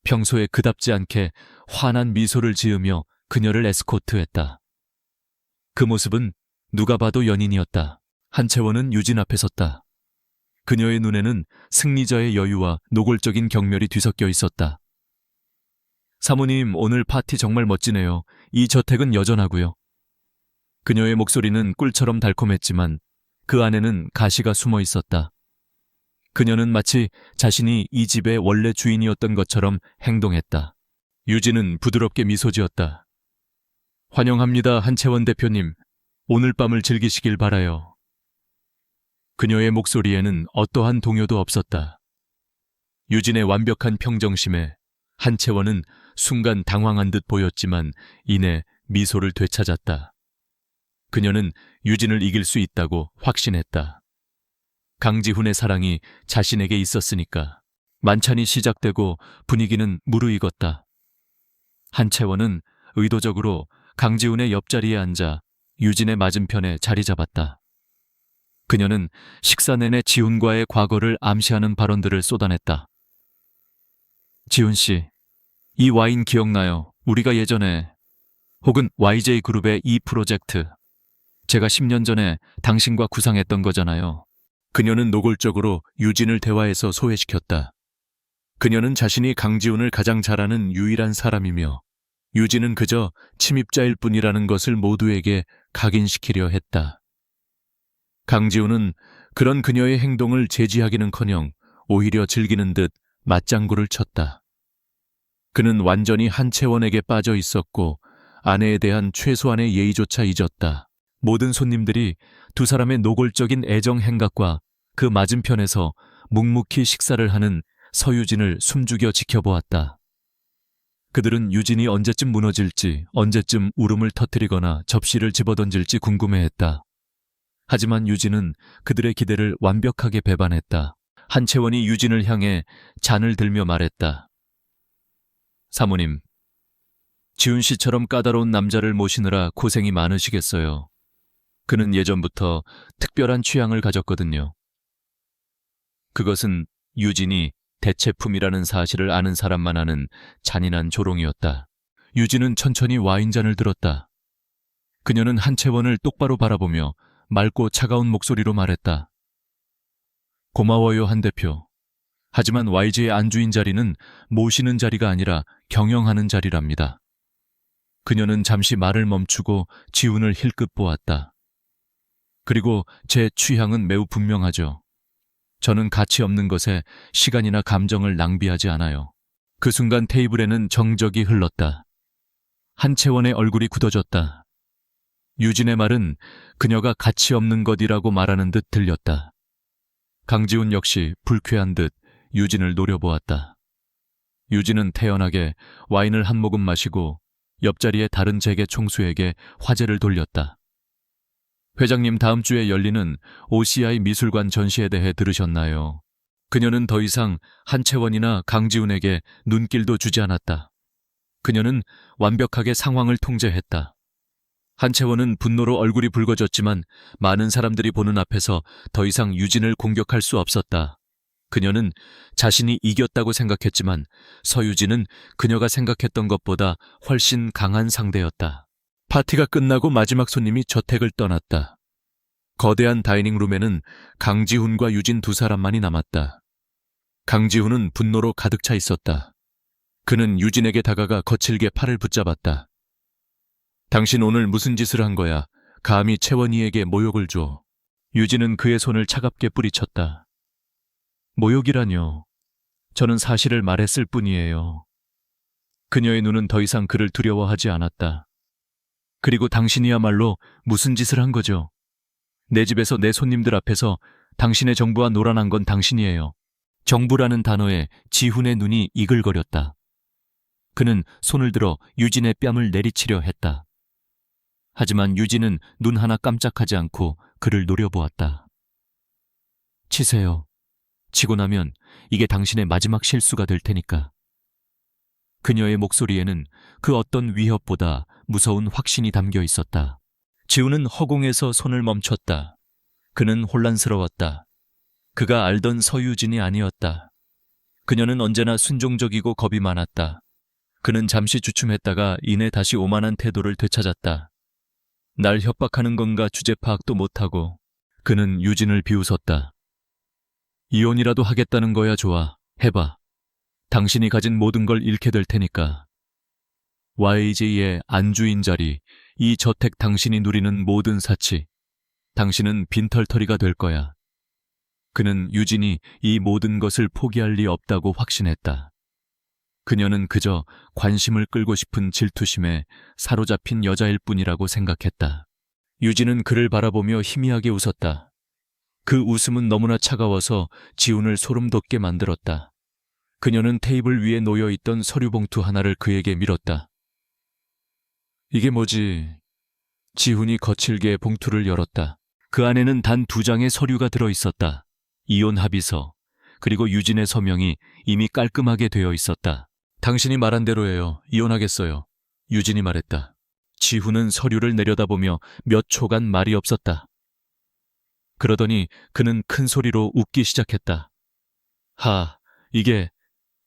평소에 그답지 않게 환한 미소를 지으며 그녀를 에스코트했다. 그 모습은 누가 봐도 연인이었다. 한채원은 유진 앞에 섰다. 그녀의 눈에는 승리자의 여유와 노골적인 경멸이 뒤섞여 있었다. 사모님, 오늘 파티 정말 멋지네요. 이 저택은 여전하고요. 그녀의 목소리는 꿀처럼 달콤했지만 그 안에는 가시가 숨어 있었다. 그녀는 마치 자신이 이 집의 원래 주인이었던 것처럼 행동했다. 유진은 부드럽게 미소 지었다. 환영합니다, 한채원 대표님. 오늘 밤을 즐기시길 바라요. 그녀의 목소리에는 어떠한 동요도 없었다. 유진의 완벽한 평정심에 한채원은 순간 당황한 듯 보였지만 이내 미소를 되찾았다. 그녀는 유진을 이길 수 있다고 확신했다. 강지훈의 사랑이 자신에게 있었으니까. 만찬이 시작되고 분위기는 무르익었다. 한채원은 의도적으로 강지훈의 옆자리에 앉아 유진의 맞은편에 자리 잡았다. 그녀는 식사 내내 지훈과의 과거를 암시하는 발언들을 쏟아냈다. 지훈 씨, 이 와인 기억나요? 우리가 예전에 혹은 YJ그룹의 이 프로젝트. 제가 10년 전에 당신과 구상했던 거잖아요. 그녀는 노골적으로 유진을 대화에서 소외시켰다. 그녀는 자신이 강지훈을 가장 잘 아는 유일한 사람이며 유진은 그저 침입자일 뿐이라는 것을 모두에게 각인시키려 했다. 강지훈은 그런 그녀의 행동을 제지하기는커녕 오히려 즐기는 듯 맞장구를 쳤다. 그는 완전히 한채원에게 빠져 있었고 아내에 대한 최소한의 예의조차 잊었다. 모든 손님들이 두 사람의 노골적인 애정 행각과 그 맞은편에서 묵묵히 식사를 하는 서유진을 숨죽여 지켜보았다. 그들은 유진이 언제쯤 무너질지, 언제쯤 울음을 터뜨리거나 접시를 집어던질지 궁금해했다. 하지만 유진은 그들의 기대를 완벽하게 배반했다. 한채원이 유진을 향해 잔을 들며 말했다. 사모님, 지훈 씨처럼 까다로운 남자를 모시느라 고생이 많으시겠어요. 그는 예전부터 특별한 취향을 가졌거든요. 그것은 유진이 대체품이라는 사실을 아는 사람만 아는 잔인한 조롱이었다. 유진은 천천히 와인잔을 들었다. 그녀는 한채원을 똑바로 바라보며 맑고 차가운 목소리로 말했다. 고마워요, 한 대표. 하지만 YG의 안주인 자리는 모시는 자리가 아니라 경영하는 자리랍니다. 그녀는 잠시 말을 멈추고 지훈을 힐끗 보았다. 그리고 제 취향은 매우 분명하죠. 저는 가치 없는 것에 시간이나 감정을 낭비하지 않아요. 그 순간 테이블에는 정적이 흘렀다. 한채원의 얼굴이 굳어졌다. 유진의 말은 그녀가 가치 없는 것이라고 말하는 듯 들렸다. 강지훈 역시 불쾌한 듯 유진을 노려보았다. 유진은 태연하게 와인을 한 모금 마시고 옆자리의 다른 재계 총수에게 화제를 돌렸다. 회장님, 다음 주에 열리는 OCI 미술관 전시에 대해 들으셨나요? 그녀는 더 이상 한채원이나 강지훈에게 눈길도 주지 않았다. 그녀는 완벽하게 상황을 통제했다. 한채원은 분노로 얼굴이 붉어졌지만 많은 사람들이 보는 앞에서 더 이상 유진을 공격할 수 없었다. 그녀는 자신이 이겼다고 생각했지만 서유진은 그녀가 생각했던 것보다 훨씬 강한 상대였다. 파티가 끝나고 마지막 손님이 저택을 떠났다. 거대한 다이닝룸에는 강지훈과 유진 두 사람만이 남았다. 강지훈은 분노로 가득 차 있었다. 그는 유진에게 다가가 거칠게 팔을 붙잡았다. 당신 오늘 무슨 짓을 한 거야? 감히 채원이에게 모욕을 줘. 유진은 그의 손을 차갑게 뿌리쳤다. 모욕이라뇨. 저는 사실을 말했을 뿐이에요. 그녀의 눈은 더 이상 그를 두려워하지 않았다. 그리고 당신이야말로 무슨 짓을 한 거죠? 내 집에서 내 손님들 앞에서 당신의 정부와 놀아난 건 당신이에요. 정부라는 단어에 지훈의 눈이 이글거렸다. 그는 손을 들어 유진의 뺨을 내리치려 했다. 하지만 유진은 눈 하나 깜짝하지 않고 그를 노려보았다. 치세요. 치고 나면 이게 당신의 마지막 실수가 될 테니까. 그녀의 목소리에는 그 어떤 위협보다 무서운 확신이 담겨 있었다. 지훈은 허공에서 손을 멈췄다. 그는 혼란스러웠다. 그가 알던 서유진이 아니었다. 그녀는 언제나 순종적이고 겁이 많았다. 그는 잠시 주춤했다가 이내 다시 오만한 태도를 되찾았다. 날 협박하는 건가 주제 파악도 못하고. 그는 유진을 비웃었다. 이혼이라도 하겠다는 거야. 좋아. 해봐. 당신이 가진 모든 걸 잃게 될 테니까. YJ의 안주인 자리, 이 저택 당신이 누리는 모든 사치, 당신은 빈털터리가 될 거야. 그는 유진이 이 모든 것을 포기할 리 없다고 확신했다. 그녀는 그저 관심을 끌고 싶은 질투심에 사로잡힌 여자일 뿐이라고 생각했다. 유진은 그를 바라보며 희미하게 웃었다. 그 웃음은 너무나 차가워서 지훈을 소름 돋게 만들었다. 그녀는 테이블 위에 놓여있던 서류 봉투 하나를 그에게 밀었다. 이게 뭐지? 지훈이 거칠게 봉투를 열었다. 그 안에는 단 2장의 서류가 들어있었다. 이혼 합의서, 그리고 유진의 서명이 이미 깔끔하게 되어 있었다. 당신이 말한 대로예요. 이혼하겠어요. 유진이 말했다. 지훈은 서류를 내려다보며 몇 초간 말이 없었다. 그러더니 그는 큰 소리로 웃기 시작했다. 이게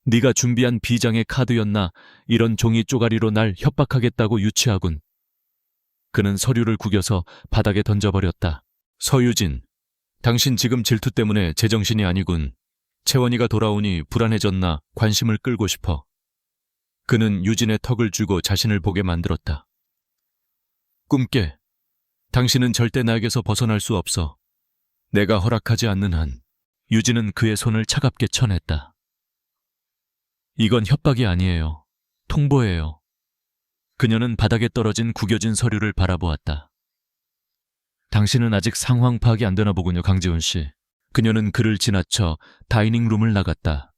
네가 준비한 비장의 카드였나? 이런 종이 쪼가리로 날 협박하겠다고 유치하군. 그는 서류를 구겨서 바닥에 던져버렸다. 서유진, 당신 지금 질투 때문에 제정신이 아니군. 채원이가 돌아오니 불안해졌나 관심을 끌고 싶어. 그는 유진의 턱을 쥐고 자신을 보게 만들었다. 꿈깨. 당신은 절대 나에게서 벗어날 수 없어. 내가 허락하지 않는 한. 유진은 그의 손을 차갑게 쳐냈다. 이건 협박이 아니에요. 통보예요. 그녀는 바닥에 떨어진 구겨진 서류를 바라보았다. 당신은 아직 상황 파악이 안 되나 보군요, 강지훈 씨. 그녀는 그를 지나쳐 다이닝룸을 나갔다.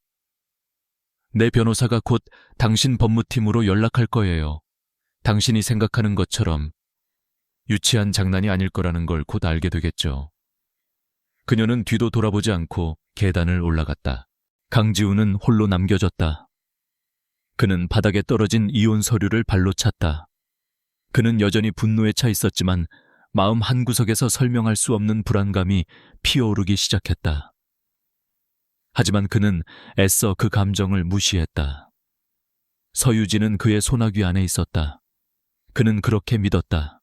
내 변호사가 곧 당신 법무팀으로 연락할 거예요. 당신이 생각하는 것처럼 유치한 장난이 아닐 거라는 걸 곧 알게 되겠죠. 그녀는 뒤도 돌아보지 않고 계단을 올라갔다. 강지훈은 홀로 남겨졌다. 그는 바닥에 떨어진 이혼 서류를 발로 찼다. 그는 여전히 분노에 차 있었지만 마음 한구석에서 설명할 수 없는 불안감이 피어오르기 시작했다. 하지만 그는 애써 그 감정을 무시했다. 서유진은 그의 소나귀 안에 있었다. 그는 그렇게 믿었다.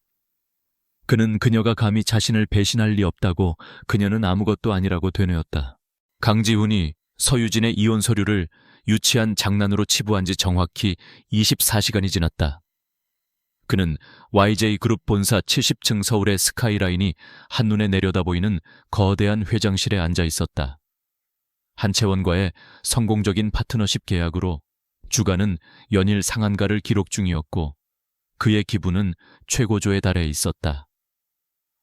그는 그녀가 감히 자신을 배신할 리 없다고, 그녀는 아무것도 아니라고 되뇌었다. 강지훈이 서유진의 이혼 서류를 유치한 장난으로 치부한 지 정확히 24시간이 지났다. 그는 YJ그룹 본사 70층 서울의 스카이라인이 한눈에 내려다 보이는 거대한 회장실에 앉아 있었다. 한채원과의 성공적인 파트너십 계약으로 주가는 연일 상한가를 기록 중이었고 그의 기분은 최고조에 달해 있었다.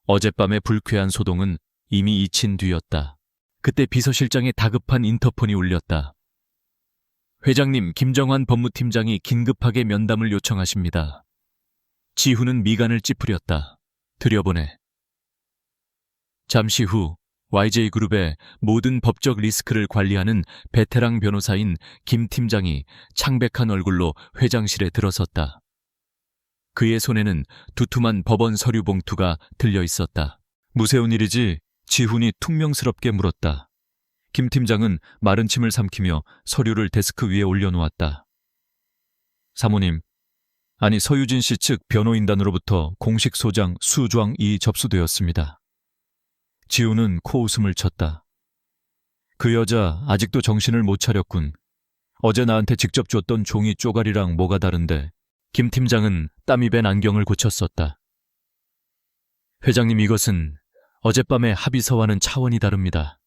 어젯밤의 불쾌한 소동은 이미 잊힌 뒤였다. 그때 비서실장의 다급한 인터폰이 울렸다. 회장님, 김정환 법무팀장이 긴급하게 면담을 요청하십니다. 지훈은 미간을 찌푸렸다. 들여보내. 잠시 후 YJ그룹의 모든 법적 리스크를 관리하는 베테랑 변호사인 김 팀장이 창백한 얼굴로 회장실에 들어섰다. 그의 손에는 두툼한 법원 서류 봉투가 들려 있었다. 무세운 일이지? 지훈이 퉁명스럽게 물었다. 김 팀장은 마른 침을 삼키며 서류를 데스크 위에 올려놓았다. 사모님, 아니 서유진 씨 측 변호인단으로부터 공식 소장 수조항이 접수되었습니다. 지훈은 코웃음을 쳤다. 그 여자 아직도 정신을 못 차렸군. 어제 나한테 직접 줬던 종이 쪼가리랑 뭐가 다른데. 김 팀장은 땀이 밴 안경을 고쳤었다. 회장님, 이것은 어젯밤의 합의서와는 차원이 다릅니다.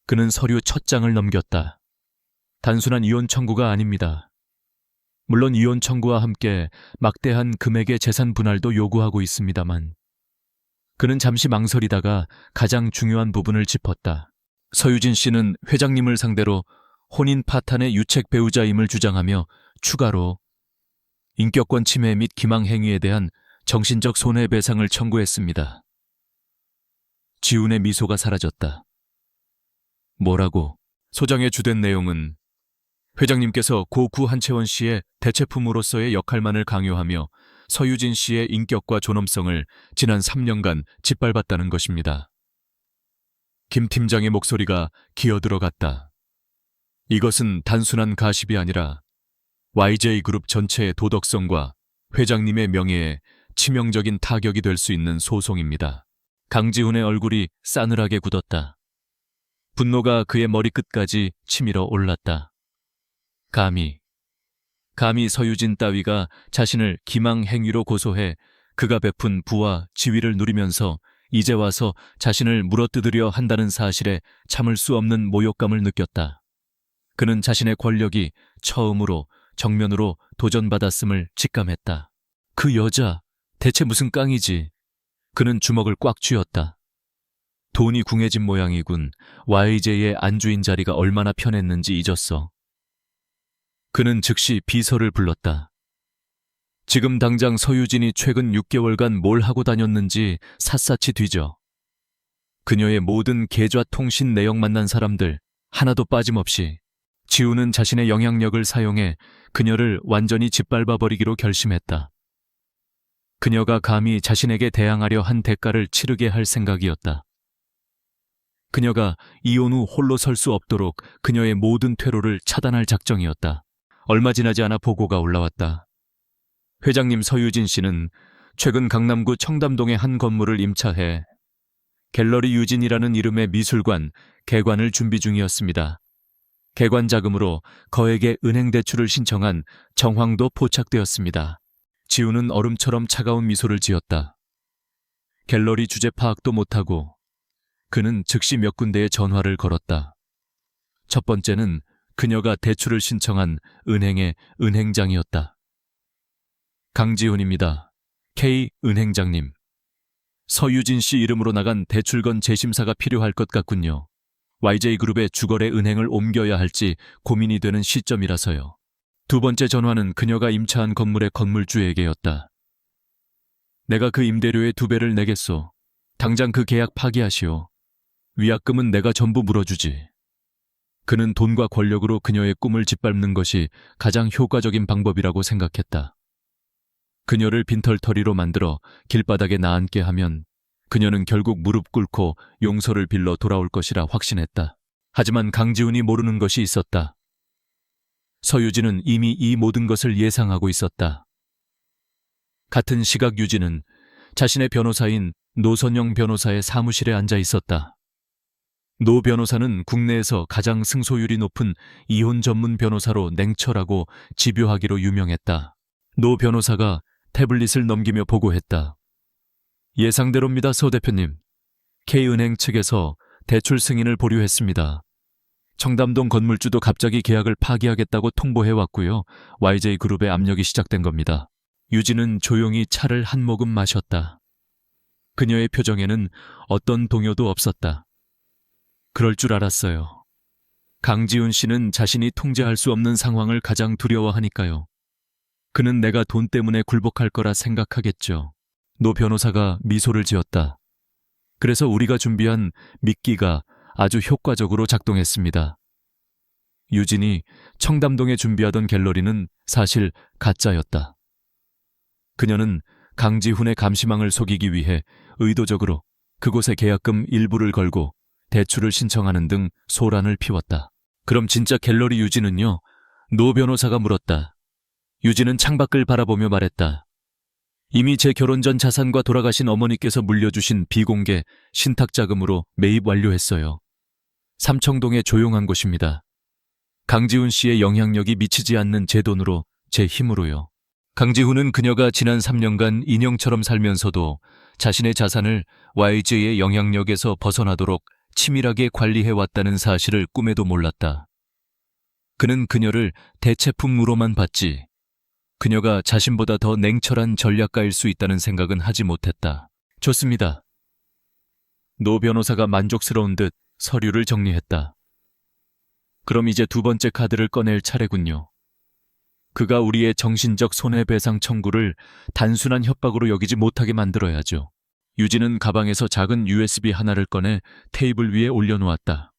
그는 서류 첫 장을 넘겼다. 단순한 이혼 청구가 아닙니다. 물론 이혼 청구와 함께 막대한 금액의 재산 분할도 요구하고 있습니다만. 그는 잠시 망설이다가 가장 중요한 부분을 짚었다. 서유진 씨는 회장님을 상대로 혼인 파탄의 유책 배우자임을 주장하며 추가로 인격권 침해 및 기망 행위에 대한 정신적 손해배상을 청구했습니다. 지훈의 미소가 사라졌다. 뭐라고? 소장의 주된 내용은 회장님께서 고 구한채원 씨의 대체품으로서의 역할만을 강요하며 서유진 씨의 인격과 존엄성을 지난 3년간 짓밟았다는 것입니다. 김 팀장의 목소리가 기어들어갔다. 이것은 단순한 가십이 아니라 YJ그룹 전체의 도덕성과 회장님의 명예에 치명적인 타격이 될 수 있는 소송입니다. 강지훈의 얼굴이 싸늘하게 굳었다. 분노가 그의 머리끝까지 치밀어 올랐다. 감히 서유진 따위가 자신을 기망 행위로 고소해 그가 베푼 부와 지위를 누리면서 이제 와서 자신을 물어뜯으려 한다는 사실에 참을 수 없는 모욕감을 느꼈다. 그는 자신의 권력이 처음으로 정면으로 도전받았음을 직감했다. 그 여자 대체 무슨 깡이지? 그는 주먹을 꽉 쥐었다. 돈이 궁해진 모양이군. YJ의 안주인 자리가 얼마나 편했는지 잊었어. 그는 즉시 비서를 불렀다. 지금 당장 서유진이 최근 6개월간 뭘 하고 다녔는지 샅샅이 뒤져. 그녀의 모든 계좌 통신 내역 만난 사람들 하나도 빠짐없이. 지훈은 자신의 영향력을 사용해 그녀를 완전히 짓밟아버리기로 결심했다. 그녀가 감히 자신에게 대항하려 한 대가를 치르게 할 생각이었다. 그녀가 이혼 후 홀로 설 수 없도록 그녀의 모든 퇴로를 차단할 작정이었다. 얼마 지나지 않아 보고가 올라왔다. 회장님 서유진 씨는 최근 강남구 청담동의 한 건물을 임차해 갤러리 유진이라는 이름의 미술관 개관을 준비 중이었습니다. 개관 자금으로 거액의 은행 대출을 신청한 정황도 포착되었습니다. 지훈은 얼음처럼 차가운 미소를 지었다. 갤러리 주제 파악도 못하고 그는 즉시 몇 군데에 전화를 걸었다. 첫 번째는 그녀가 대출을 신청한 은행의 은행장이었다. 강지훈입니다. K 은행장님. 서유진 씨 이름으로 나간 대출건 재심사가 필요할 것 같군요. YJ그룹의 주거래 은행을 옮겨야 할지 고민이 되는 시점이라서요. 두 번째 전화는 그녀가 임차한 건물의 건물주에게였다. 내가 그 임대료의 2배를 내겠소. 당장 그 계약 파기하시오. 위약금은 내가 전부 물어주지. 그는 돈과 권력으로 그녀의 꿈을 짓밟는 것이 가장 효과적인 방법이라고 생각했다. 그녀를 빈털터리로 만들어 길바닥에 나앉게 하면 그녀는 결국 무릎 꿇고 용서를 빌러 돌아올 것이라 확신했다. 하지만 강지훈이 모르는 것이 있었다. 서유진은 이미 이 모든 것을 예상하고 있었다. 같은 시각 유진은 자신의 변호사인 노선영 변호사의 사무실에 앉아 있었다. 노 변호사는 국내에서 가장 승소율이 높은 이혼 전문 변호사로 냉철하고 집요하기로 유명했다. 노 변호사가 태블릿을 넘기며 보고했다. 예상대로입니다, 서 대표님. K은행 측에서 대출 승인을 보류했습니다. 청담동 건물주도 갑자기 계약을 파기하겠다고 통보해왔고요. YJ그룹의 압력이 시작된 겁니다. 유진은 조용히 차를 한 모금 마셨다. 그녀의 표정에는 어떤 동요도 없었다. 그럴 줄 알았어요. 강지훈 씨는 자신이 통제할 수 없는 상황을 가장 두려워하니까요. 그는 내가 돈 때문에 굴복할 거라 생각하겠죠. 노 변호사가 미소를 지었다. 그래서 우리가 준비한 미끼가 아주 효과적으로 작동했습니다. 유진이 청담동에 준비하던 갤러리는 사실 가짜였다. 그녀는 강지훈의 감시망을 속이기 위해 의도적으로 그곳에 계약금 일부를 걸고 대출을 신청하는 등 소란을 피웠다. 그럼 진짜 갤러리 유진은요? 노 변호사가 물었다. 유진은 창밖을 바라보며 말했다. 이미 제 결혼 전 자산과 돌아가신 어머니께서 물려주신 비공개 신탁자금으로 매입 완료했어요. 삼청동의 조용한 곳입니다. 강지훈 씨의 영향력이 미치지 않는 제 돈으로, 제 힘으로요. 강지훈은 그녀가 지난 3년간 인형처럼 살면서도 자신의 자산을 YG의 영향력에서 벗어나도록 치밀하게 관리해왔다는 사실을 꿈에도 몰랐다. 그는 그녀를 대체품으로만 봤지 그녀가 자신보다 더 냉철한 전략가일 수 있다는 생각은 하지 못했다. 좋습니다. 노 변호사가 만족스러운 듯 서류를 정리했다. 그럼 이제 두 번째 카드를 꺼낼 차례군요. 그가 우리의 정신적 손해배상 청구를 단순한 협박으로 여기지 못하게 만들어야죠. 유진은 가방에서 작은 USB 하나를 꺼내 테이블 위에 올려놓았다.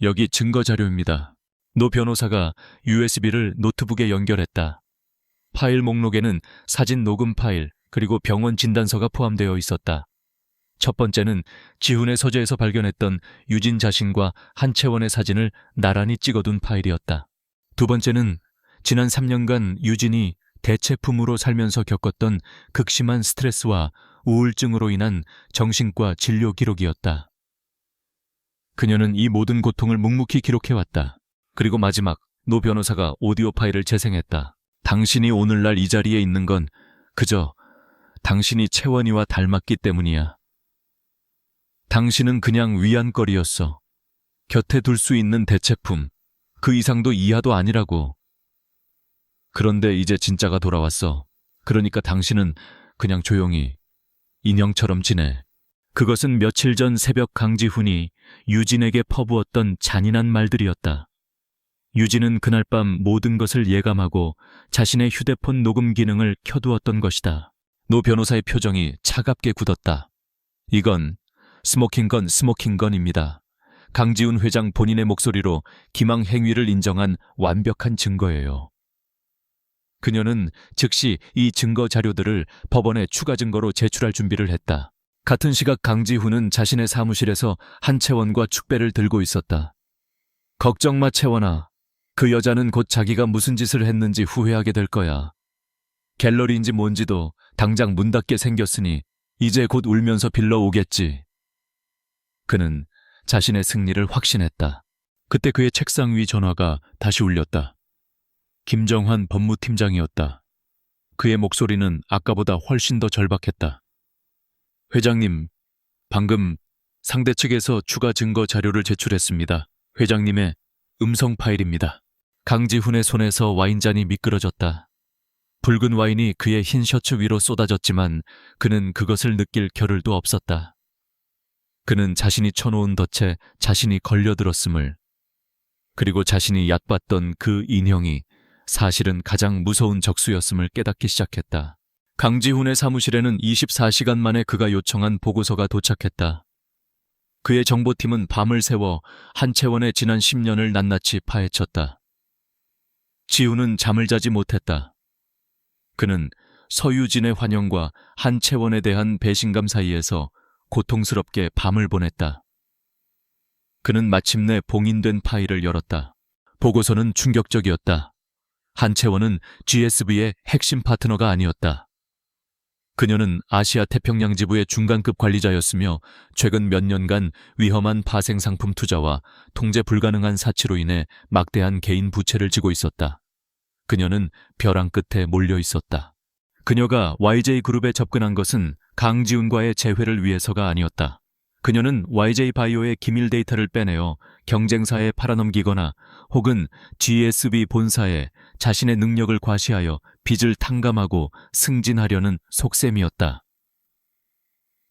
여기 증거 자료입니다. 노 변호사가 USB를 노트북에 연결했다. 파일 목록에는 사진 녹음 파일 그리고 병원 진단서가 포함되어 있었다. 첫 번째는 지훈의 서재에서 발견했던 유진 자신과 한채원의 사진을 나란히 찍어둔 파일이었다. 두 번째는 지난 3년간 유진이 대체품으로 살면서 겪었던 극심한 스트레스와 우울증으로 인한 정신과 진료 기록이었다. 그녀는 이 모든 고통을 묵묵히 기록해왔다. 그리고 마지막, 노 변호사가 오디오 파일을 재생했다. 당신이 오늘날 이 자리에 있는 건 그저 당신이 채원이와 닮았기 때문이야. 당신은 그냥 위안거리였어. 곁에 둘 수 있는 대체품, 그 이상도 이하도 아니라고. 그런데 이제 진짜가 돌아왔어. 그러니까 당신은 그냥 조용히 인형처럼 지내. 그것은 며칠 전 새벽 강지훈이 유진에게 퍼부었던 잔인한 말들이었다. 유진은 그날 밤 모든 것을 예감하고 자신의 휴대폰 녹음 기능을 켜두었던 것이다. 노 변호사의 표정이 차갑게 굳었다. 이건 스모킹건입니다. 강지훈 회장 본인의 목소리로 기망 행위를 인정한 완벽한 증거예요. 그녀는 즉시 이 증거 자료들을 법원에 추가 증거로 제출할 준비를 했다. 같은 시각 강지훈은 자신의 사무실에서 한채원과 축배를 들고 있었다. 걱정 마 채원아. 그 여자는 곧 자기가 무슨 짓을 했는지 후회하게 될 거야. 갤러리인지 뭔지도 당장 문 닫게 생겼으니 이제 곧 울면서 빌러 오겠지. 그는 자신의 승리를 확신했다. 그때 그의 책상 위 전화가 다시 울렸다. 김정환 법무팀장이었다. 그의 목소리는 아까보다 훨씬 더 절박했다. 회장님, 방금 상대 측에서 추가 증거 자료를 제출했습니다. 회장님의 음성 파일입니다. 강지훈의 손에서 와인잔이 미끄러졌다. 붉은 와인이 그의 흰 셔츠 위로 쏟아졌지만 그는 그것을 느낄 겨를도 없었다. 그는 자신이 쳐놓은 덫에 자신이 걸려들었음을, 그리고 자신이 얕봤던 그 인형이 사실은 가장 무서운 적수였음을 깨닫기 시작했다. 강지훈의 사무실에는 24시간 만에 그가 요청한 보고서가 도착했다. 그의 정보팀은 밤을 새워 한채원의 지난 10년을 낱낱이 파헤쳤다. 지훈은 잠을 자지 못했다. 그는 서유진의 환영과 한채원에 대한 배신감 사이에서 고통스럽게 밤을 보냈다. 그는 마침내 봉인된 파일을 열었다. 보고서는 충격적이었다. 한채원은 GSB의 핵심 파트너가 아니었다. 그녀는 아시아 태평양 지부의 중간급 관리자였으며 최근 몇 년간 위험한 파생상품 투자와 통제 불가능한 사치로 인해 막대한 개인 부채를 지고 있었다. 그녀는 벼랑 끝에 몰려 있었다. 그녀가 YJ그룹에 접근한 것은 강지훈과의 재회를 위해서가 아니었다. 그녀는 YJ바이오의 기밀 데이터를 빼내어 경쟁사에 팔아넘기거나 혹은 GSB 본사에 자신의 능력을 과시하여 빚을 탕감하고 승진하려는 속셈이었다.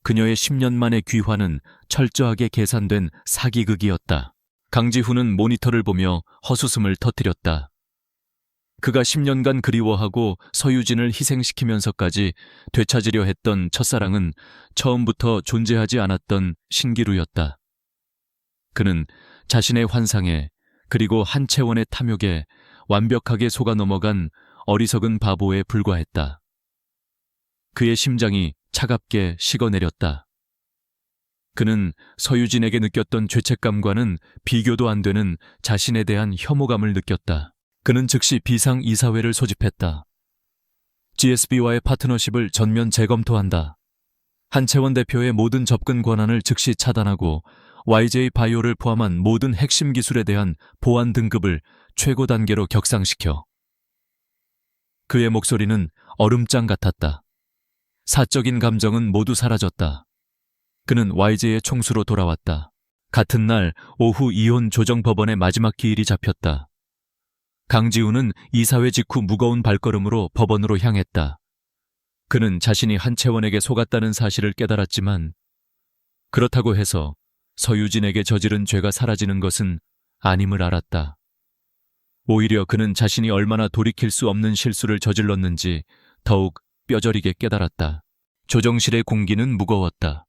그녀의 10년 만의 귀환은 철저하게 계산된 사기극이었다. 강지훈은 모니터를 보며 헛웃음을 터뜨렸다. 그가 10년간 그리워하고 서유진을 희생시키면서까지 되찾으려 했던 첫사랑은 처음부터 존재하지 않았던 신기루였다. 그는 자신의 환상에 그리고 한채원의 탐욕에 완벽하게 속아 넘어간 어리석은 바보에 불과했다. 그의 심장이 차갑게 식어내렸다. 그는 서유진에게 느꼈던 죄책감과는 비교도 안 되는 자신에 대한 혐오감을 느꼈다. 그는 즉시 비상이사회를 소집했다. GSB와의 파트너십을 전면 재검토한다. 한채원 대표의 모든 접근 권한을 즉시 차단하고 YJ 바이오를 포함한 모든 핵심 기술에 대한 보안 등급을 최고 단계로 격상시켜. 그의 목소리는 얼음장 같았다. 사적인 감정은 모두 사라졌다. 그는 YJ의 총수로 돌아왔다. 같은 날 오후 이혼 조정법원의 마지막 기일이 잡혔다. 강지훈은 이사회 직후 무거운 발걸음으로 법원으로 향했다. 그는 자신이 한채원에게 속았다는 사실을 깨달았지만 그렇다고 해서 서유진에게 저지른 죄가 사라지는 것은 아님을 알았다. 오히려 그는 자신이 얼마나 돌이킬 수 없는 실수를 저질렀는지 더욱 뼈저리게 깨달았다. 조정실의 공기는 무거웠다.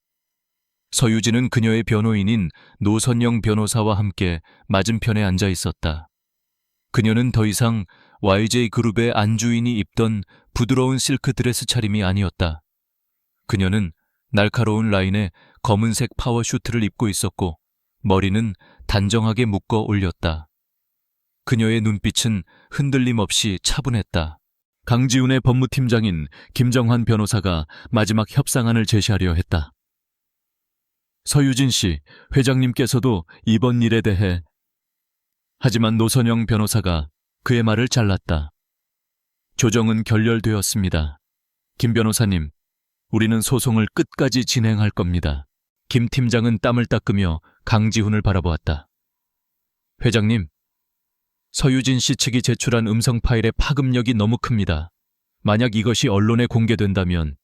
서유진은 그녀의 변호인인 노선영 변호사와 함께 맞은편에 앉아 있었다. 그녀는 더 이상 YJ그룹의 안주인이 입던 부드러운 실크 드레스 차림이 아니었다. 그녀는 날카로운 라인의 검은색 파워슈트를 입고 있었고 머리는 단정하게 묶어 올렸다. 그녀의 눈빛은 흔들림 없이 차분했다. 강지훈의 법무팀장인 김정환 변호사가 마지막 협상안을 제시하려 했다. 서유진 씨, 회장님께서도 이번 일에 대해 하지만 노선영 변호사가 그의 말을 잘랐다. 조정은 결렬되었습니다. 김 변호사님, 우리는 소송을 끝까지 진행할 겁니다. 김 팀장은 땀을 닦으며 강지훈을 바라보았다. 회장님, 서유진 씨 측이 제출한 음성 파일의 파급력이 너무 큽니다. 만약 이것이 언론에 공개된다면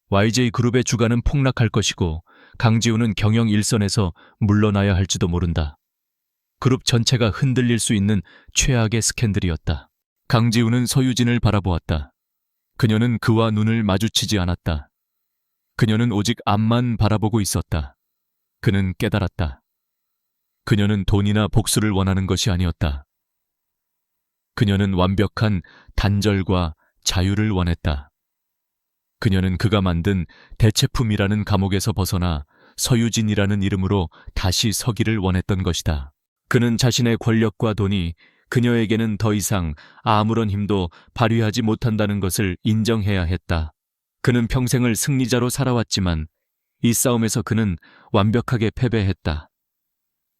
YJ그룹의 주가는 폭락할 것이고 강지훈은 경영 일선에서 물러나야 할지도 모른다. 그룹 전체가 흔들릴 수 있는 최악의 스캔들이었다. 강지훈은 서유진을 바라보았다. 그녀는 그와 눈을 마주치지 않았다. 그녀는 오직 앞만 바라보고 있었다. 그는 깨달았다. 그녀는 돈이나 복수를 원하는 것이 아니었다. 그녀는 완벽한 단절과 자유를 원했다. 그녀는 그가 만든 대체품이라는 감옥에서 벗어나 서유진이라는 이름으로 다시 서기를 원했던 것이다. 그는 자신의 권력과 돈이 그녀에게는 더 이상 아무런 힘도 발휘하지 못한다는 것을 인정해야 했다. 그는 평생을 승리자로 살아왔지만 이 싸움에서 그는 완벽하게 패배했다.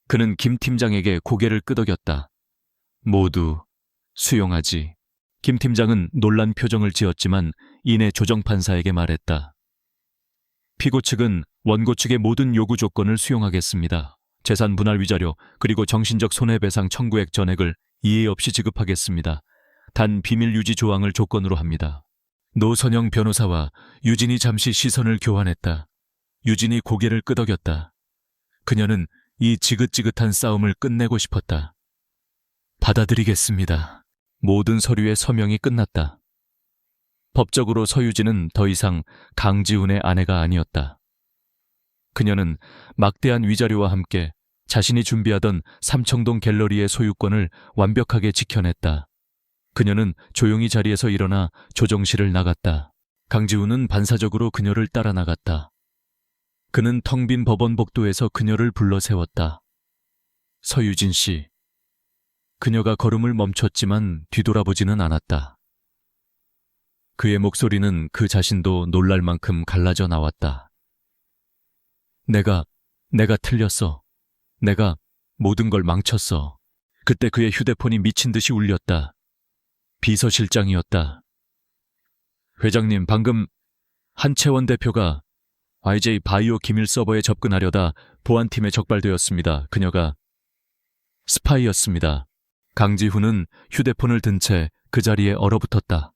그는 김 팀장에게 고개를 끄덕였다. 모두 수용하지. 김 팀장은 놀란 표정을 지었지만 이내 조정판사에게 말했다. 피고 측은 원고 측의 모든 요구 조건을 수용하겠습니다. 재산 분할 위자료 그리고 정신적 손해배상 청구액 전액을 이의 없이 지급하겠습니다. 단 비밀 유지 조항을 조건으로 합니다. 노선영 변호사와 유진이 잠시 시선을 교환했다. 유진이 고개를 끄덕였다. 그녀는 이 지긋지긋한 싸움을 끝내고 싶었다. 받아들이겠습니다. 모든 서류의 서명이 끝났다. 법적으로 서유진은 더 이상 강지훈의 아내가 아니었다. 그녀는 막대한 위자료와 함께 자신이 준비하던 삼청동 갤러리의 소유권을 완벽하게 지켜냈다. 그녀는 조용히 자리에서 일어나 조정실을 나갔다. 강지훈은 반사적으로 그녀를 따라 나갔다. 그는 텅 빈 법원 복도에서 그녀를 불러 세웠다. 서유진 씨. 그녀가 걸음을 멈췄지만 뒤돌아보지는 않았다. 그의 목소리는 그 자신도 놀랄 만큼 갈라져 나왔다. 내가 틀렸어. 내가 모든 걸 망쳤어. 그때 그의 휴대폰이 미친 듯이 울렸다. 비서실장이었다. 회장님, 방금 한채원 대표가 YJ 바이오 기밀 서버에 접근하려다 보안팀에 적발되었습니다. 그녀가 스파이였습니다. 강지훈은 휴대폰을 든 채 그 자리에 얼어붙었다.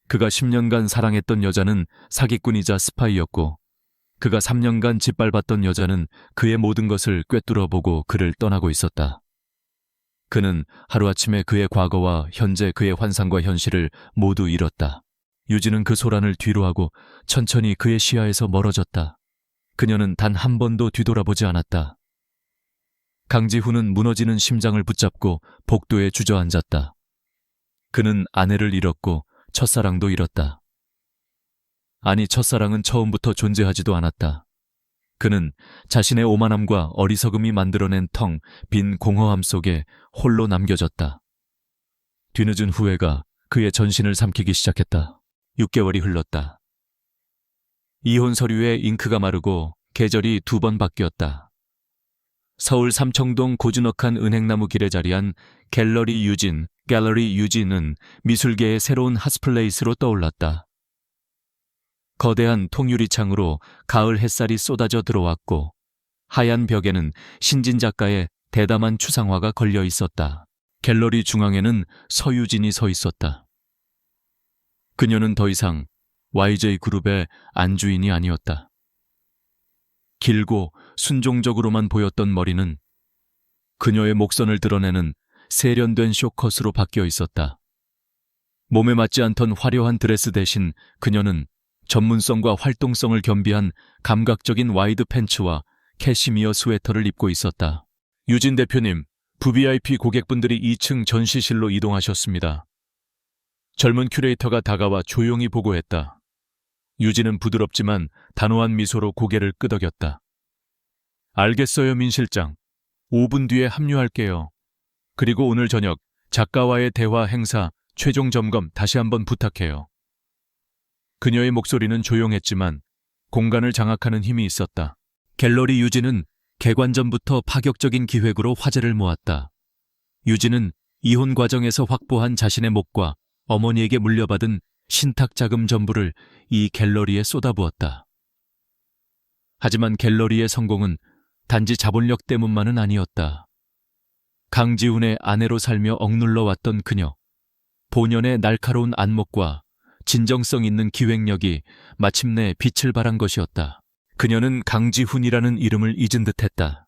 그가 10년간 사랑했던 여자는 사기꾼이자 스파이였고 그가 3년간 짓밟았던 여자는 그의 모든 것을 꿰뚫어보고 그를 떠나고 있었다. 그는 하루아침에 그의 과거와 현재, 그의 환상과 현실을 모두 잃었다. 유진은 그 소란을 뒤로하고 천천히 그의 시야에서 멀어졌다. 그녀는 단 한 번도 뒤돌아보지 않았다. 강지훈은 무너지는 심장을 붙잡고 복도에 주저앉았다. 그는 아내를 잃었고 첫사랑도 잃었다. 아니, 첫사랑은 처음부터 존재하지도 않았다. 그는 자신의 오만함과 어리석음이 만들어낸 텅 빈 공허함 속에 홀로 남겨졌다. 뒤늦은 후회가 그의 전신을 삼키기 시작했다. 6개월이 흘렀다. 이혼 서류에 잉크가 마르고 계절이 2번 바뀌었다. 서울 삼청동 고즈넉한 은행나무 길에 자리한 갤러리 유진은 미술계의 새로운 핫플레이스로 떠올랐다. 거대한 통유리창으로 가을 햇살이 쏟아져 들어왔고 하얀 벽에는 신진 작가의 대담한 추상화가 걸려 있었다. 갤러리 중앙에는 서유진이 서 있었다. 그녀는 더 이상 YJ그룹의 안주인이 아니었다. 길고 순종적으로만 보였던 머리는 그녀의 목선을 드러내는 세련된 쇼컷으로 바뀌어 있었다. 몸에 맞지 않던 화려한 드레스 대신 그녀는 전문성과 활동성을 겸비한 감각적인 와이드 팬츠와 캐시미어 스웨터를 입고 있었다. 유진 대표님, VVIP 고객분들이 2층 전시실로 이동하셨습니다. 젊은 큐레이터가 다가와 조용히 보고했다. 유진은 부드럽지만 단호한 미소로 고개를 끄덕였다. 알겠어요, 민 실장. 5분 뒤에 합류할게요. 그리고 오늘 저녁 작가와의 대화 행사 최종 점검 다시 한번 부탁해요. 그녀의 목소리는 조용했지만 공간을 장악하는 힘이 있었다. 갤러리 유진은 개관전부터 파격적인 기획으로 화제를 모았다. 유진은 이혼 과정에서 확보한 자신의 목과 어머니에게 물려받은 신탁 자금 전부를 이 갤러리에 쏟아부었다. 하지만 갤러리의 성공은 단지 자본력 때문만은 아니었다. 강지훈의 아내로 살며 억눌러 왔던 그녀, 본연의 날카로운 안목과 진정성 있는 기획력이 마침내 빛을 발한 것이었다. 그녀는 강지훈이라는 이름을 잊은 듯했다.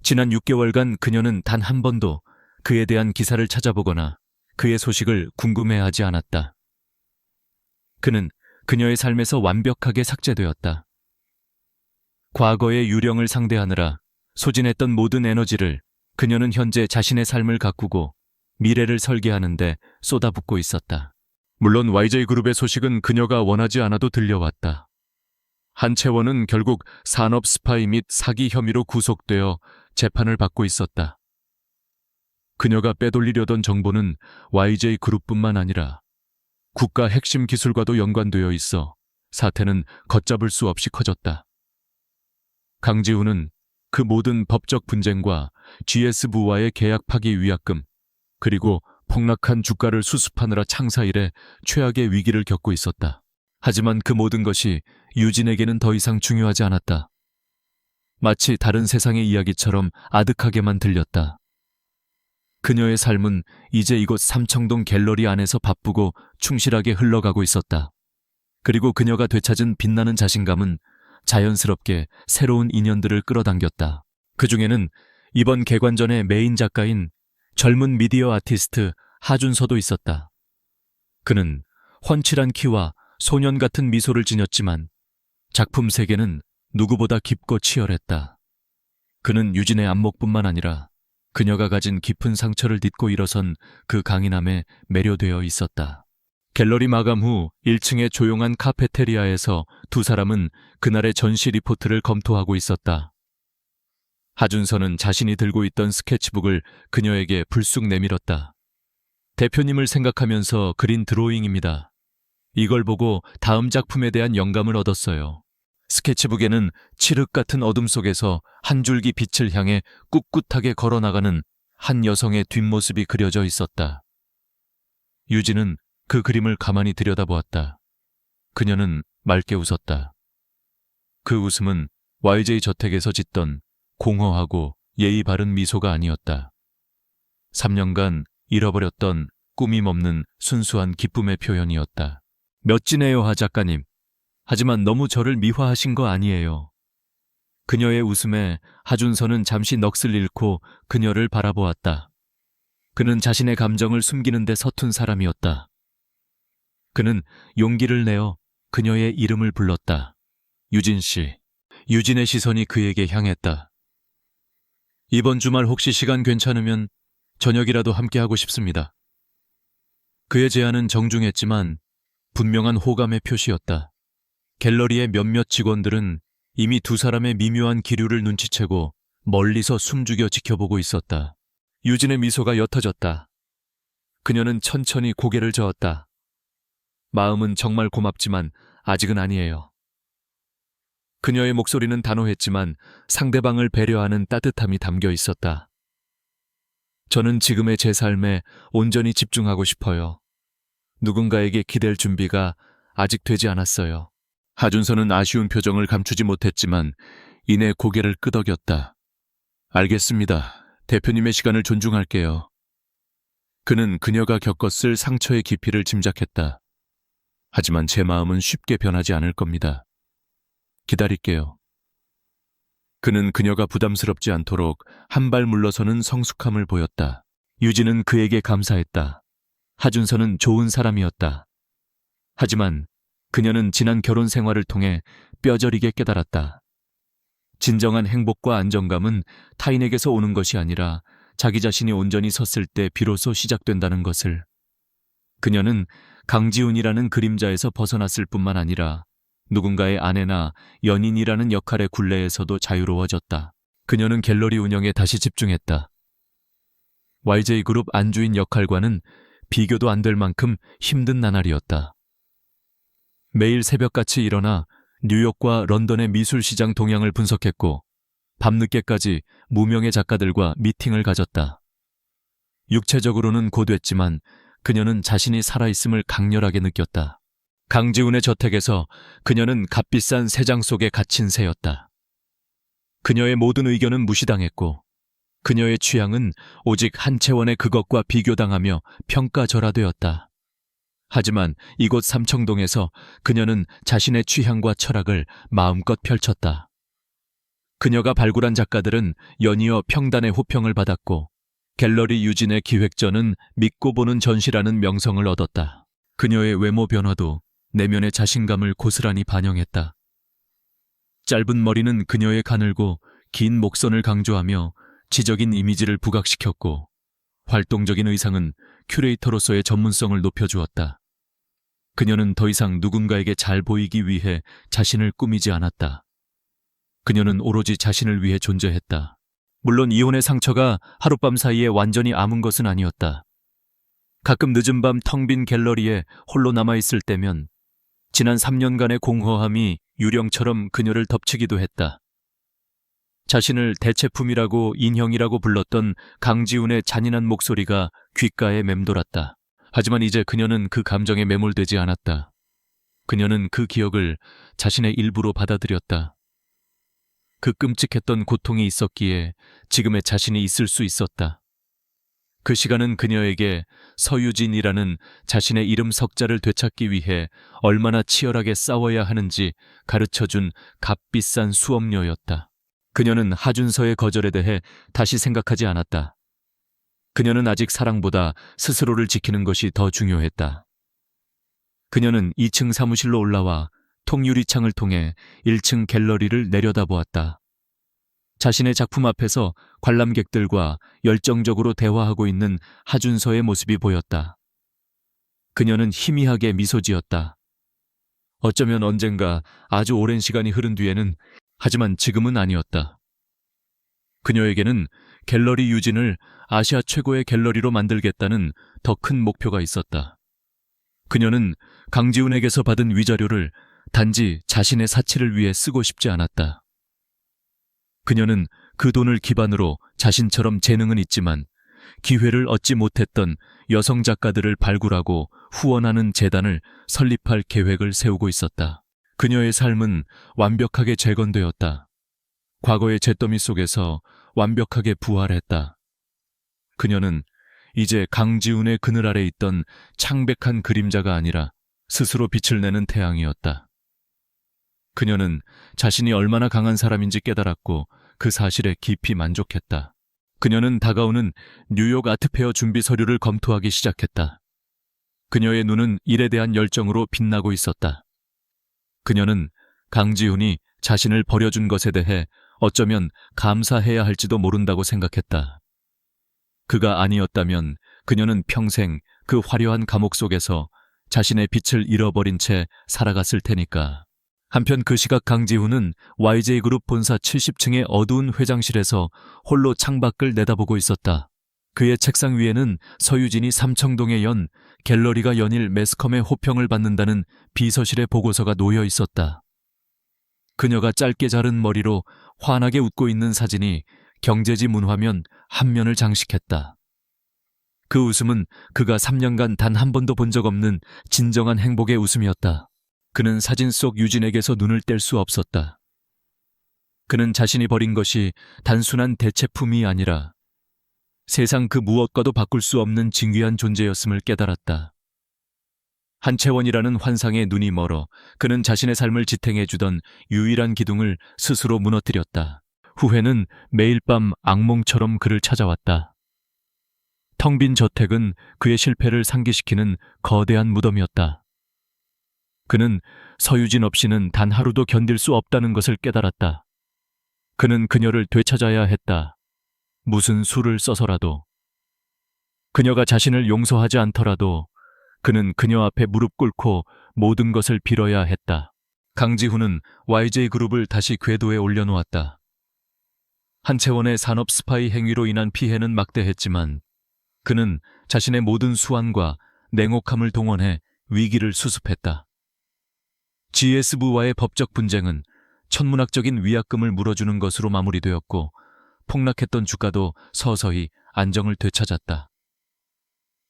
지난 6개월간 그녀는 단 한 번도 그에 대한 기사를 찾아보거나 그의 소식을 궁금해하지 않았다. 그는 그녀의 삶에서 완벽하게 삭제되었다. 과거의 유령을 상대하느라 소진했던 모든 에너지를 그녀는 현재 자신의 삶을 가꾸고 미래를 설계하는 데 쏟아붓고 있었다. 물론 YJ그룹의 소식은 그녀가 원하지 않아도 들려왔다. 한채원은 결국 산업 스파이 및 사기 혐의로 구속되어 재판을 받고 있었다. 그녀가 빼돌리려던 정보는 YJ그룹뿐만 아니라 국가 핵심 기술과도 연관되어 있어 사태는 걷잡을 수 없이 커졌다. 강지훈은 그 모든 법적 분쟁과 GS부와의 계약 파기 위약금, 그리고 폭락한 주가를 수습하느라 창사 이래 최악의 위기를 겪고 있었다. 하지만 그 모든 것이 유진에게는 더 이상 중요하지 않았다. 마치 다른 세상의 이야기처럼 아득하게만 들렸다. 그녀의 삶은 이제 이곳 삼청동 갤러리 안에서 바쁘고 충실하게 흘러가고 있었다. 그리고 그녀가 되찾은 빛나는 자신감은 자연스럽게 새로운 인연들을 끌어당겼다. 그 중에는 이번 개관전의 메인 작가인 젊은 미디어 아티스트 하준서도 있었다. 그는 훤칠한 키와 소년 같은 미소를 지녔지만 작품 세계는 누구보다 깊고 치열했다. 그는 유진의 안목뿐만 아니라 그녀가 가진 깊은 상처를 딛고 일어선 그 강인함에 매료되어 있었다. 갤러리 마감 후 1층의 조용한 카페테리아에서 두 사람은 그날의 전시 리포트를 검토하고 있었다. 하준서는 자신이 들고 있던 스케치북을 그녀에게 불쑥 내밀었다. 대표님을 생각하면서 그린 드로잉입니다. 이걸 보고 다음 작품에 대한 영감을 얻었어요. 스케치북에는 칠흑 같은 어둠 속에서 한 줄기 빛을 향해 꿋꿋하게 걸어나가는 한 여성의 뒷모습이 그려져 있었다. 유진은 그 그림을 가만히 들여다보았다. 그녀는 맑게 웃었다. 그 웃음은 YJ 저택에서 짓던 공허하고 예의 바른 미소가 아니었다. 3년간 잃어버렸던 꾸밈 없는 순수한 기쁨의 표현이었다. 멋지네요, 하 작가님. 하지만 너무 저를 미화하신 거 아니에요. 그녀의 웃음에 하준서는 잠시 넋을 잃고 그녀를 바라보았다. 그는 자신의 감정을 숨기는 데 서툰 사람이었다. 그는 용기를 내어 그녀의 이름을 불렀다. 유진 씨. 유진의 시선이 그에게 향했다. 이번 주말 혹시 시간 괜찮으면 저녁이라도 함께하고 싶습니다. 그의 제안은 정중했지만 분명한 호감의 표시였다. 갤러리의 몇몇 직원들은 이미 두 사람의 미묘한 기류를 눈치채고 멀리서 숨죽여 지켜보고 있었다. 유진의 미소가 옅어졌다. 그녀는 천천히 고개를 저었다. 마음은 정말 고맙지만 아직은 아니에요. 그녀의 목소리는 단호했지만 상대방을 배려하는 따뜻함이 담겨 있었다. 저는 지금의 제 삶에 온전히 집중하고 싶어요. 누군가에게 기댈 준비가 아직 되지 않았어요. 하준서는 아쉬운 표정을 감추지 못했지만 이내 고개를 끄덕였다. 알겠습니다. 대표님의 시간을 존중할게요. 그는 그녀가 겪었을 상처의 깊이를 짐작했다. 하지만 제 마음은 쉽게 변하지 않을 겁니다. 기다릴게요. 그는 그녀가 부담스럽지 않도록 한 발 물러서는 성숙함을 보였다. 유진은 그에게 감사했다. 하준서는 좋은 사람이었다. 하지만 그녀는 지난 결혼 생활을 통해 뼈저리게 깨달았다. 진정한 행복과 안정감은 타인에게서 오는 것이 아니라 자기 자신이 온전히 섰을 때 비로소 시작된다는 것을. 그녀는 강지훈이라는 그림자에서 벗어났을 뿐만 아니라 누군가의 아내나 연인이라는 역할의 굴레에서도 자유로워졌다. 그녀는 갤러리 운영에 다시 집중했다. YJ그룹 안주인 역할과는 비교도 안 될 만큼 힘든 나날이었다. 매일 새벽같이 일어나 뉴욕과 런던의 미술시장 동향을 분석했고 밤늦게까지 무명의 작가들과 미팅을 가졌다. 육체적으로는 고됐지만 그녀는 자신이 살아있음을 강렬하게 느꼈다. 강지훈의 저택에서 그녀는 값비싼 새장 속에 갇힌 새였다. 그녀의 모든 의견은 무시당했고 그녀의 취향은 오직 한 차원의 그것과 비교당하며 평가절하되었다. 하지만 이곳 삼청동에서 그녀는 자신의 취향과 철학을 마음껏 펼쳤다. 그녀가 발굴한 작가들은 연이어 평단의 호평을 받았고 갤러리 유진의 기획전은 믿고 보는 전시라는 명성을 얻었다. 그녀의 외모 변화도 내면의 자신감을 고스란히 반영했다. 짧은 머리는 그녀의 가늘고 긴 목선을 강조하며 지적인 이미지를 부각시켰고 활동적인 의상은 큐레이터로서의 전문성을 높여주었다. 그녀는 더 이상 누군가에게 잘 보이기 위해 자신을 꾸미지 않았다. 그녀는 오로지 자신을 위해 존재했다. 물론 이혼의 상처가 하룻밤 사이에 완전히 아문 것은 아니었다. 가끔 늦은 밤 텅 빈 갤러리에 홀로 남아있을 때면 지난 3년간의 공허함이 유령처럼 그녀를 덮치기도 했다. 자신을 대체품이라고 인형이라고 불렀던 강지훈의 잔인한 목소리가 귓가에 맴돌았다. 하지만 이제 그녀는 그 감정에 매몰되지 않았다. 그녀는 그 기억을 자신의 일부로 받아들였다. 그 끔찍했던 고통이 있었기에 지금의 자신이 있을 수 있었다. 그 시간은 그녀에게 서유진이라는 자신의 이름 석자를 되찾기 위해 얼마나 치열하게 싸워야 하는지 가르쳐준 값비싼 수업료였다. 그녀는 하준서의 거절에 대해 다시 생각하지 않았다. 그녀는 아직 사랑보다 스스로를 지키는 것이 더 중요했다. 그녀는 2층 사무실로 올라와 통유리창을 통해 1층 갤러리를 내려다보았다. 자신의 작품 앞에서 관람객들과 열정적으로 대화하고 있는 하준서의 모습이 보였다. 그녀는 희미하게 미소 지었다. 어쩌면 언젠가 아주 오랜 시간이 흐른 뒤에는, 하지만 지금은 아니었다. 그녀에게는 갤러리 유진을 아시아 최고의 갤러리로 만들겠다는 더 큰 목표가 있었다. 그녀는 강지훈에게서 받은 위자료를 단지 자신의 사치를 위해 쓰고 싶지 않았다. 그녀는 그 돈을 기반으로 자신처럼 재능은 있지만 기회를 얻지 못했던 여성 작가들을 발굴하고 후원하는 재단을 설립할 계획을 세우고 있었다. 그녀의 삶은 완벽하게 재건되었다. 과거의 잿더미 속에서 완벽하게 부활했다. 그녀는 이제 강지훈의 그늘 아래 있던 창백한 그림자가 아니라 스스로 빛을 내는 태양이었다. 그녀는 자신이 얼마나 강한 사람인지 깨달았고 그 사실에 깊이 만족했다. 그녀는 다가오는 뉴욕 아트페어 준비 서류를 검토하기 시작했다. 그녀의 눈은 일에 대한 열정으로 빛나고 있었다. 그녀는 강지훈이 자신을 버려준 것에 대해 어쩌면 감사해야 할지도 모른다고 생각했다. 그가 아니었다면 그녀는 평생 그 화려한 감옥 속에서 자신의 빛을 잃어버린 채 살아갔을 테니까. 한편 그 시각 강지훈은 YJ그룹 본사 70층의 어두운 회장실에서 홀로 창밖을 내다보고 있었다. 그의 책상 위에는 서유진이 삼청동에 연 갤러리가 연일 매스컴의 호평을 받는다는 비서실의 보고서가 놓여 있었다. 그녀가 짧게 자른 머리로 환하게 웃고 있는 사진이 경제지 문화면 한 면을 장식했다. 그 웃음은 그가 3년간 단 한 번도 본 적 없는 진정한 행복의 웃음이었다. 그는 사진 속 유진에게서 눈을 뗄 수 없었다. 그는 자신이 버린 것이 단순한 대체품이 아니라 세상 그 무엇과도 바꿀 수 없는 진귀한 존재였음을 깨달았다. 한채원이라는 환상에 눈이 멀어 그는 자신의 삶을 지탱해주던 유일한 기둥을 스스로 무너뜨렸다. 후회는 매일 밤 악몽처럼 그를 찾아왔다. 텅 빈 저택은 그의 실패를 상기시키는 거대한 무덤이었다. 그는 서유진 없이는 단 하루도 견딜 수 없다는 것을 깨달았다. 그는 그녀를 되찾아야 했다. 무슨 수를 써서라도. 그녀가 자신을 용서하지 않더라도 그는 그녀 앞에 무릎 꿇고 모든 것을 빌어야 했다. 강지훈은 YJ그룹을 다시 궤도에 올려놓았다. 한채원의 산업 스파이 행위로 인한 피해는 막대했지만 그는 자신의 모든 수완과 냉혹함을 동원해 위기를 수습했다. GS부와의 법적 분쟁은 천문학적인 위약금을 물어주는 것으로 마무리되었고 폭락했던 주가도 서서히 안정을 되찾았다.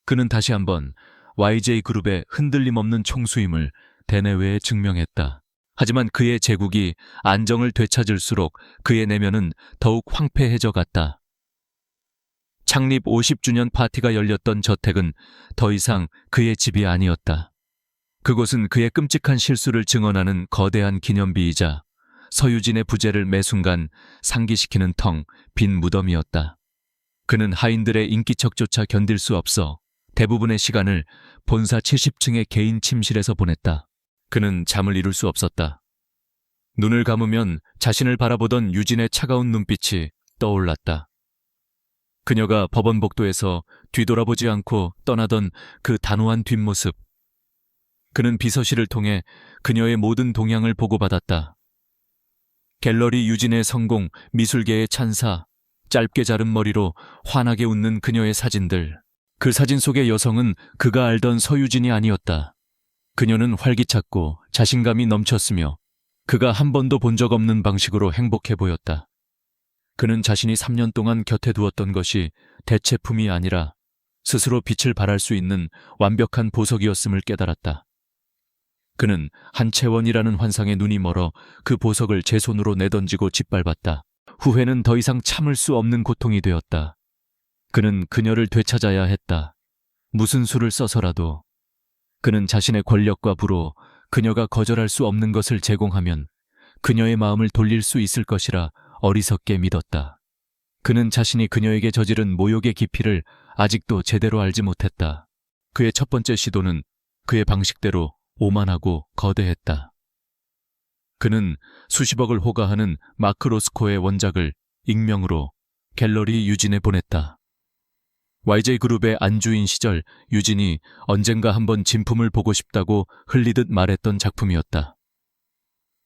그는 다시 한번 YJ그룹의 흔들림 없는 총수임을 대내외에 증명했다. 하지만 그의 제국이 안정을 되찾을수록 그의 내면은 더욱 황폐해져 갔다. 창립 50주년 파티가 열렸던 저택은 더 이상 그의 집이 아니었다. 그곳은 그의 끔찍한 실수를 증언하는 거대한 기념비이자 서유진의 부재를 매순간 상기시키는 텅 빈 무덤이었다. 그는 하인들의 인기척조차 견딜 수 없어 대부분의 시간을 본사 70층의 개인 침실에서 보냈다. 그는 잠을 이룰 수 없었다. 눈을 감으면 자신을 바라보던 유진의 차가운 눈빛이 떠올랐다. 그녀가 법원 복도에서 뒤돌아보지 않고 떠나던 그 단호한 뒷모습. 그는 비서실을 통해 그녀의 모든 동향을 보고받았다. 갤러리 유진의 성공, 미술계의 찬사, 짧게 자른 머리로 환하게 웃는 그녀의 사진들. 그 사진 속의 여성은 그가 알던 서유진이 아니었다. 그녀는 활기찼고 자신감이 넘쳤으며 그가 한 번도 본 적 없는 방식으로 행복해 보였다. 그는 자신이 3년 동안 곁에 두었던 것이 대체품이 아니라 스스로 빛을 발할 수 있는 완벽한 보석이었음을 깨달았다. 그는 한채원이라는 환상에 눈이 멀어 그 보석을 제 손으로 내던지고 짓밟았다. 후회는 더 이상 참을 수 없는 고통이 되었다. 그는 그녀를 되찾아야 했다. 무슨 수를 써서라도. 그는 자신의 권력과 부로 그녀가 거절할 수 없는 것을 제공하면 그녀의 마음을 돌릴 수 있을 것이라 어리석게 믿었다. 그는 자신이 그녀에게 저지른 모욕의 깊이를 아직도 제대로 알지 못했다. 그의 첫 번째 시도는 그의 방식대로 오만하고 거대했다. 그는 수십억을 호가하는 마크 로스코의 원작을 익명으로 갤러리 유진에 보냈다. YJ그룹의 안주인 시절 유진이 언젠가 한번 진품을 보고 싶다고 흘리듯 말했던 작품이었다.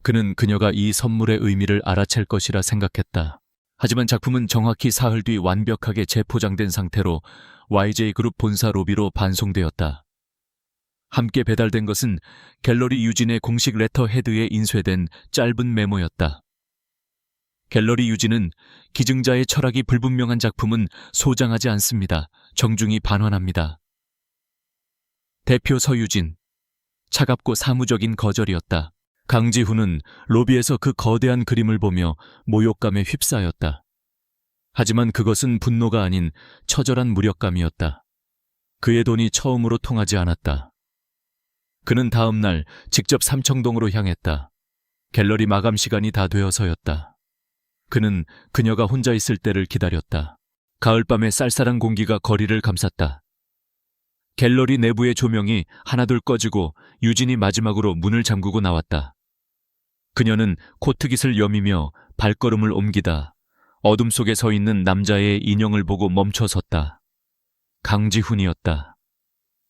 그는 그녀가 이 선물의 의미를 알아챌 것이라 생각했다. 하지만 작품은 정확히 사흘 뒤 완벽하게 재포장된 상태로 YJ그룹 본사 로비로 반송되었다. 함께 배달된 것은 갤러리 유진의 공식 레터 헤드에 인쇄된 짧은 메모였다. 갤러리 유진은 기증자의 철학이 불분명한 작품은 소장하지 않습니다. 정중히 반환합니다. 대표 서유진. 차갑고 사무적인 거절이었다. 강지훈은 로비에서 그 거대한 그림을 보며 모욕감에 휩싸였다. 하지만 그것은 분노가 아닌 처절한 무력감이었다. 그의 돈이 처음으로 통하지 않았다. 그는 다음 날 직접 삼청동으로 향했다. 갤러리 마감 시간이 다 되어서였다. 그는 그녀가 혼자 있을 때를 기다렸다. 가을밤의 쌀쌀한 공기가 거리를 감쌌다. 갤러리 내부의 조명이 하나둘 꺼지고 유진이 마지막으로 문을 잠그고 나왔다. 그녀는 코트깃을 여미며 발걸음을 옮기다 어둠 속에 서 있는 남자의 인형을 보고 멈춰섰다. 강지훈이었다.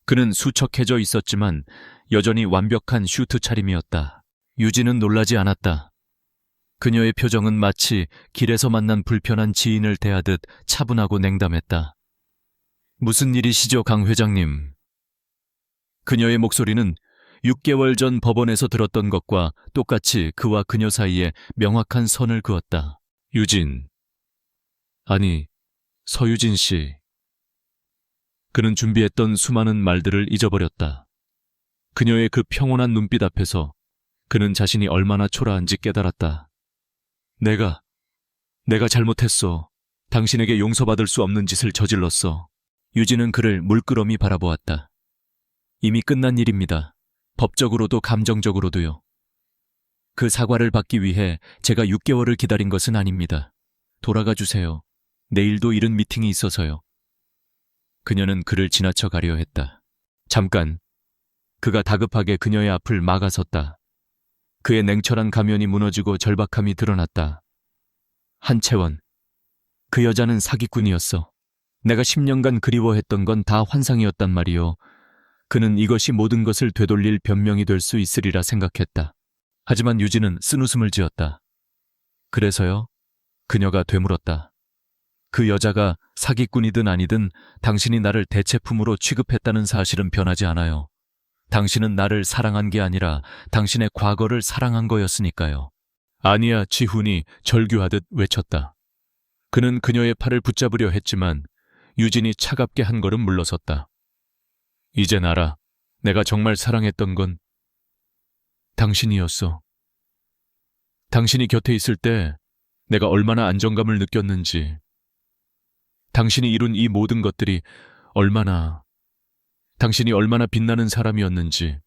그는 수척해져 있었지만 여전히 완벽한 슈트 차림이었다. 유진은 놀라지 않았다. 그녀의 표정은 마치 길에서 만난 불편한 지인을 대하듯 차분하고 냉담했다. 무슨 일이시죠, 강 회장님? 그녀의 목소리는 6개월 전 법원에서 들었던 것과 똑같이 그와 그녀 사이에 명확한 선을 그었다. 유진. 아니, 서유진 씨. 그는 준비했던 수많은 말들을 잊어버렸다. 그녀의 그 평온한 눈빛 앞에서 그는 자신이 얼마나 초라한지 깨달았다. 내가 잘못했어. 당신에게 용서받을 수 없는 짓을 저질렀어. 유진은 그를 물끄러미 바라보았다. 이미 끝난 일입니다. 법적으로도 감정적으로도요. 그 사과를 받기 위해 제가 6개월을 기다린 것은 아닙니다. 돌아가 주세요. 내일도 이른 미팅이 있어서요. 그녀는 그를 지나쳐 가려 했다. 잠깐. 그가 다급하게 그녀의 앞을 막아섰다. 그의 냉철한 가면이 무너지고 절박함이 드러났다. 한채원. 그 여자는 사기꾼이었어. 내가 10년간 그리워했던 건 다 환상이었단 말이요. 그는 이것이 모든 것을 되돌릴 변명이 될 수 있으리라 생각했다. 하지만 유진은 쓴웃음을 지었다. 그래서요? 그녀가 되물었다. 그 여자가 사기꾼이든 아니든 당신이 나를 대체품으로 취급했다는 사실은 변하지 않아요. 당신은 나를 사랑한 게 아니라 당신의 과거를 사랑한 거였으니까요. 아니야, 지훈이 절규하듯 외쳤다. 그는 그녀의 팔을 붙잡으려 했지만 유진이 차갑게 한 걸음 물러섰다. 이젠 알아. 내가 정말 사랑했던 건 당신이었어. 당신이 곁에 있을 때 내가 얼마나 안정감을 느꼈는지, 당신이 이룬 이 모든 것들이 당신이 얼마나 빛나는 사람이었는지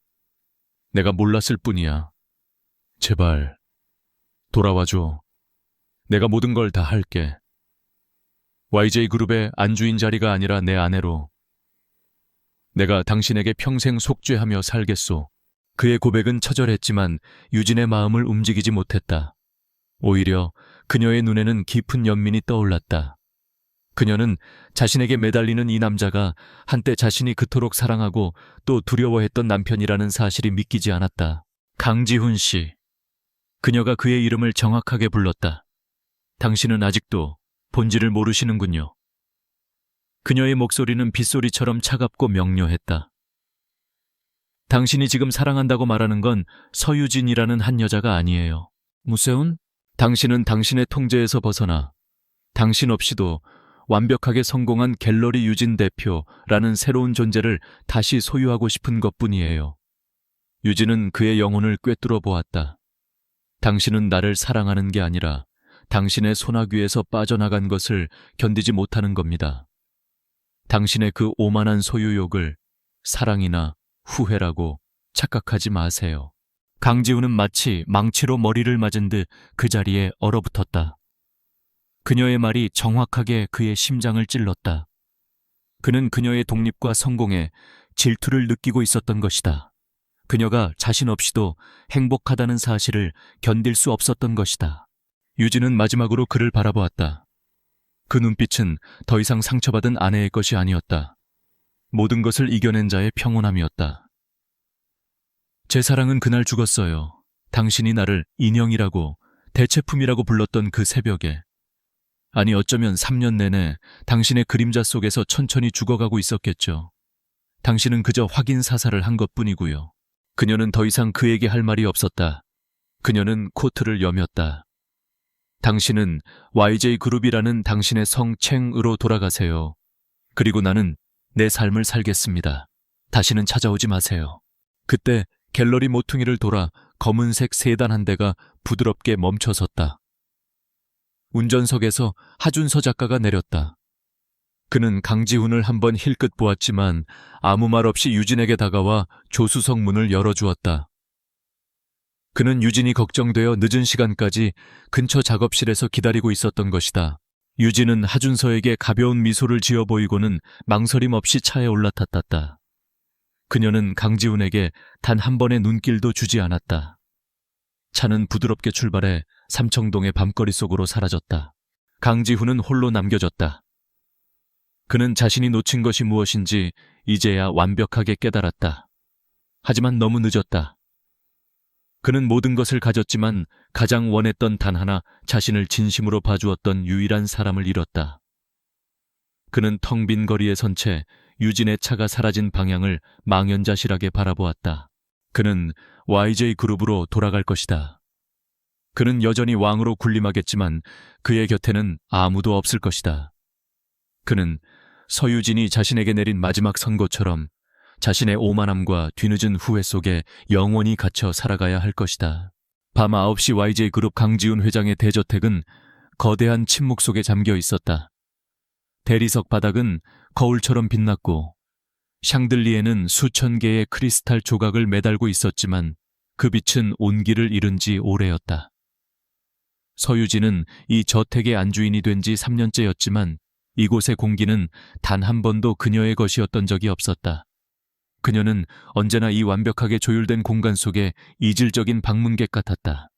내가 몰랐을 뿐이야. 제발 돌아와줘. 내가 모든 걸 다 할게. YJ그룹의 안주인 자리가 아니라 내 아내로. 내가 당신에게 평생 속죄하며 살겠소. 그의 고백은 처절했지만 유진의 마음을 움직이지 못했다. 오히려 그녀의 눈에는 깊은 연민이 떠올랐다. 그녀는 자신에게 매달리는 이 남자가 한때 자신이 그토록 사랑하고 또 두려워했던 남편이라는 사실이 믿기지 않았다. 강지훈 씨. 그녀가 그의 이름을 정확하게 불렀다. 당신은 아직도 본질을 모르시는군요. 그녀의 목소리는 빗소리처럼 차갑고 명료했다. 당신이 지금 사랑한다고 말하는 건 서유진이라는 한 여자가 아니에요. 무세훈? 당신은 당신의 통제에서 벗어나 당신 없이도 완벽하게 성공한 갤러리 유진 대표라는 새로운 존재를 다시 소유하고 싶은 것뿐이에요. 유진은 그의 영혼을 꿰뚫어 보았다. 당신은 나를 사랑하는 게 아니라 당신의 소나귀에서 빠져나간 것을 견디지 못하는 겁니다. 당신의 그 오만한 소유욕을 사랑이나 후회라고 착각하지 마세요. 강지훈은 마치 망치로 머리를 맞은 듯 그 자리에 얼어붙었다. 그녀의 말이 정확하게 그의 심장을 찔렀다. 그는 그녀의 독립과 성공에 질투를 느끼고 있었던 것이다. 그녀가 자신 없이도 행복하다는 사실을 견딜 수 없었던 것이다. 유진은 마지막으로 그를 바라보았다. 그 눈빛은 더 이상 상처받은 아내의 것이 아니었다. 모든 것을 이겨낸 자의 평온함이었다. 제 사랑은 그날 죽었어요. 당신이 나를 인형이라고, 대체품이라고 불렀던 그 새벽에. 아니, 어쩌면 3년 내내 당신의 그림자 속에서 천천히 죽어가고 있었겠죠. 당신은 그저 확인 사살을 한 것뿐이고요. 그녀는 더 이상 그에게 할 말이 없었다. 그녀는 코트를 여몄다. 당신은 YJ그룹이라는 당신의 성챙으로 돌아가세요. 그리고 나는 내 삶을 살겠습니다. 다시는 찾아오지 마세요. 그때 갤러리 모퉁이를 돌아 검은색 세단 한 대가 부드럽게 멈춰섰다. 운전석에서 하준서 작가가 내렸다. 그는 강지훈을 한번 힐끗 보았지만 아무 말 없이 유진에게 다가와 조수석 문을 열어주었다. 그는 유진이 걱정되어 늦은 시간까지 근처 작업실에서 기다리고 있었던 것이다. 유진은 하준서에게 가벼운 미소를 지어 보이고는 망설임 없이 차에 올라탔다. 그녀는 강지훈에게 단 한 번의 눈길도 주지 않았다. 차는 부드럽게 출발해 삼청동의 밤거리 속으로 사라졌다. 강지훈은 홀로 남겨졌다. 그는 자신이 놓친 것이 무엇인지 이제야 완벽하게 깨달았다. 하지만 너무 늦었다. 그는 모든 것을 가졌지만 가장 원했던 단 하나, 자신을 진심으로 봐주었던 유일한 사람을 잃었다. 그는 텅 빈 거리에 선 채 유진의 차가 사라진 방향을 망연자실하게 바라보았다. 그는 YJ그룹으로 돌아갈 것이다. 그는 여전히 왕으로 군림하겠지만 그의 곁에는 아무도 없을 것이다. 그는 서유진이 자신에게 내린 마지막 선고처럼 자신의 오만함과 뒤늦은 후회 속에 영원히 갇혀 살아가야 할 것이다. 밤 9시 YJ그룹 강지훈 회장의 대저택은 거대한 침묵 속에 잠겨 있었다. 대리석 바닥은 거울처럼 빛났고 샹들리에는 수천 개의 크리스탈 조각을 매달고 있었지만 그 빛은 온기를 잃은 지 오래였다. 서유진은 이 저택의 안주인이 된 지 3년째였지만 이곳의 공기는 단 한 번도 그녀의 것이었던 적이 없었다. 그녀는 언제나 이 완벽하게 조율된 공간 속에 이질적인 방문객 같았다.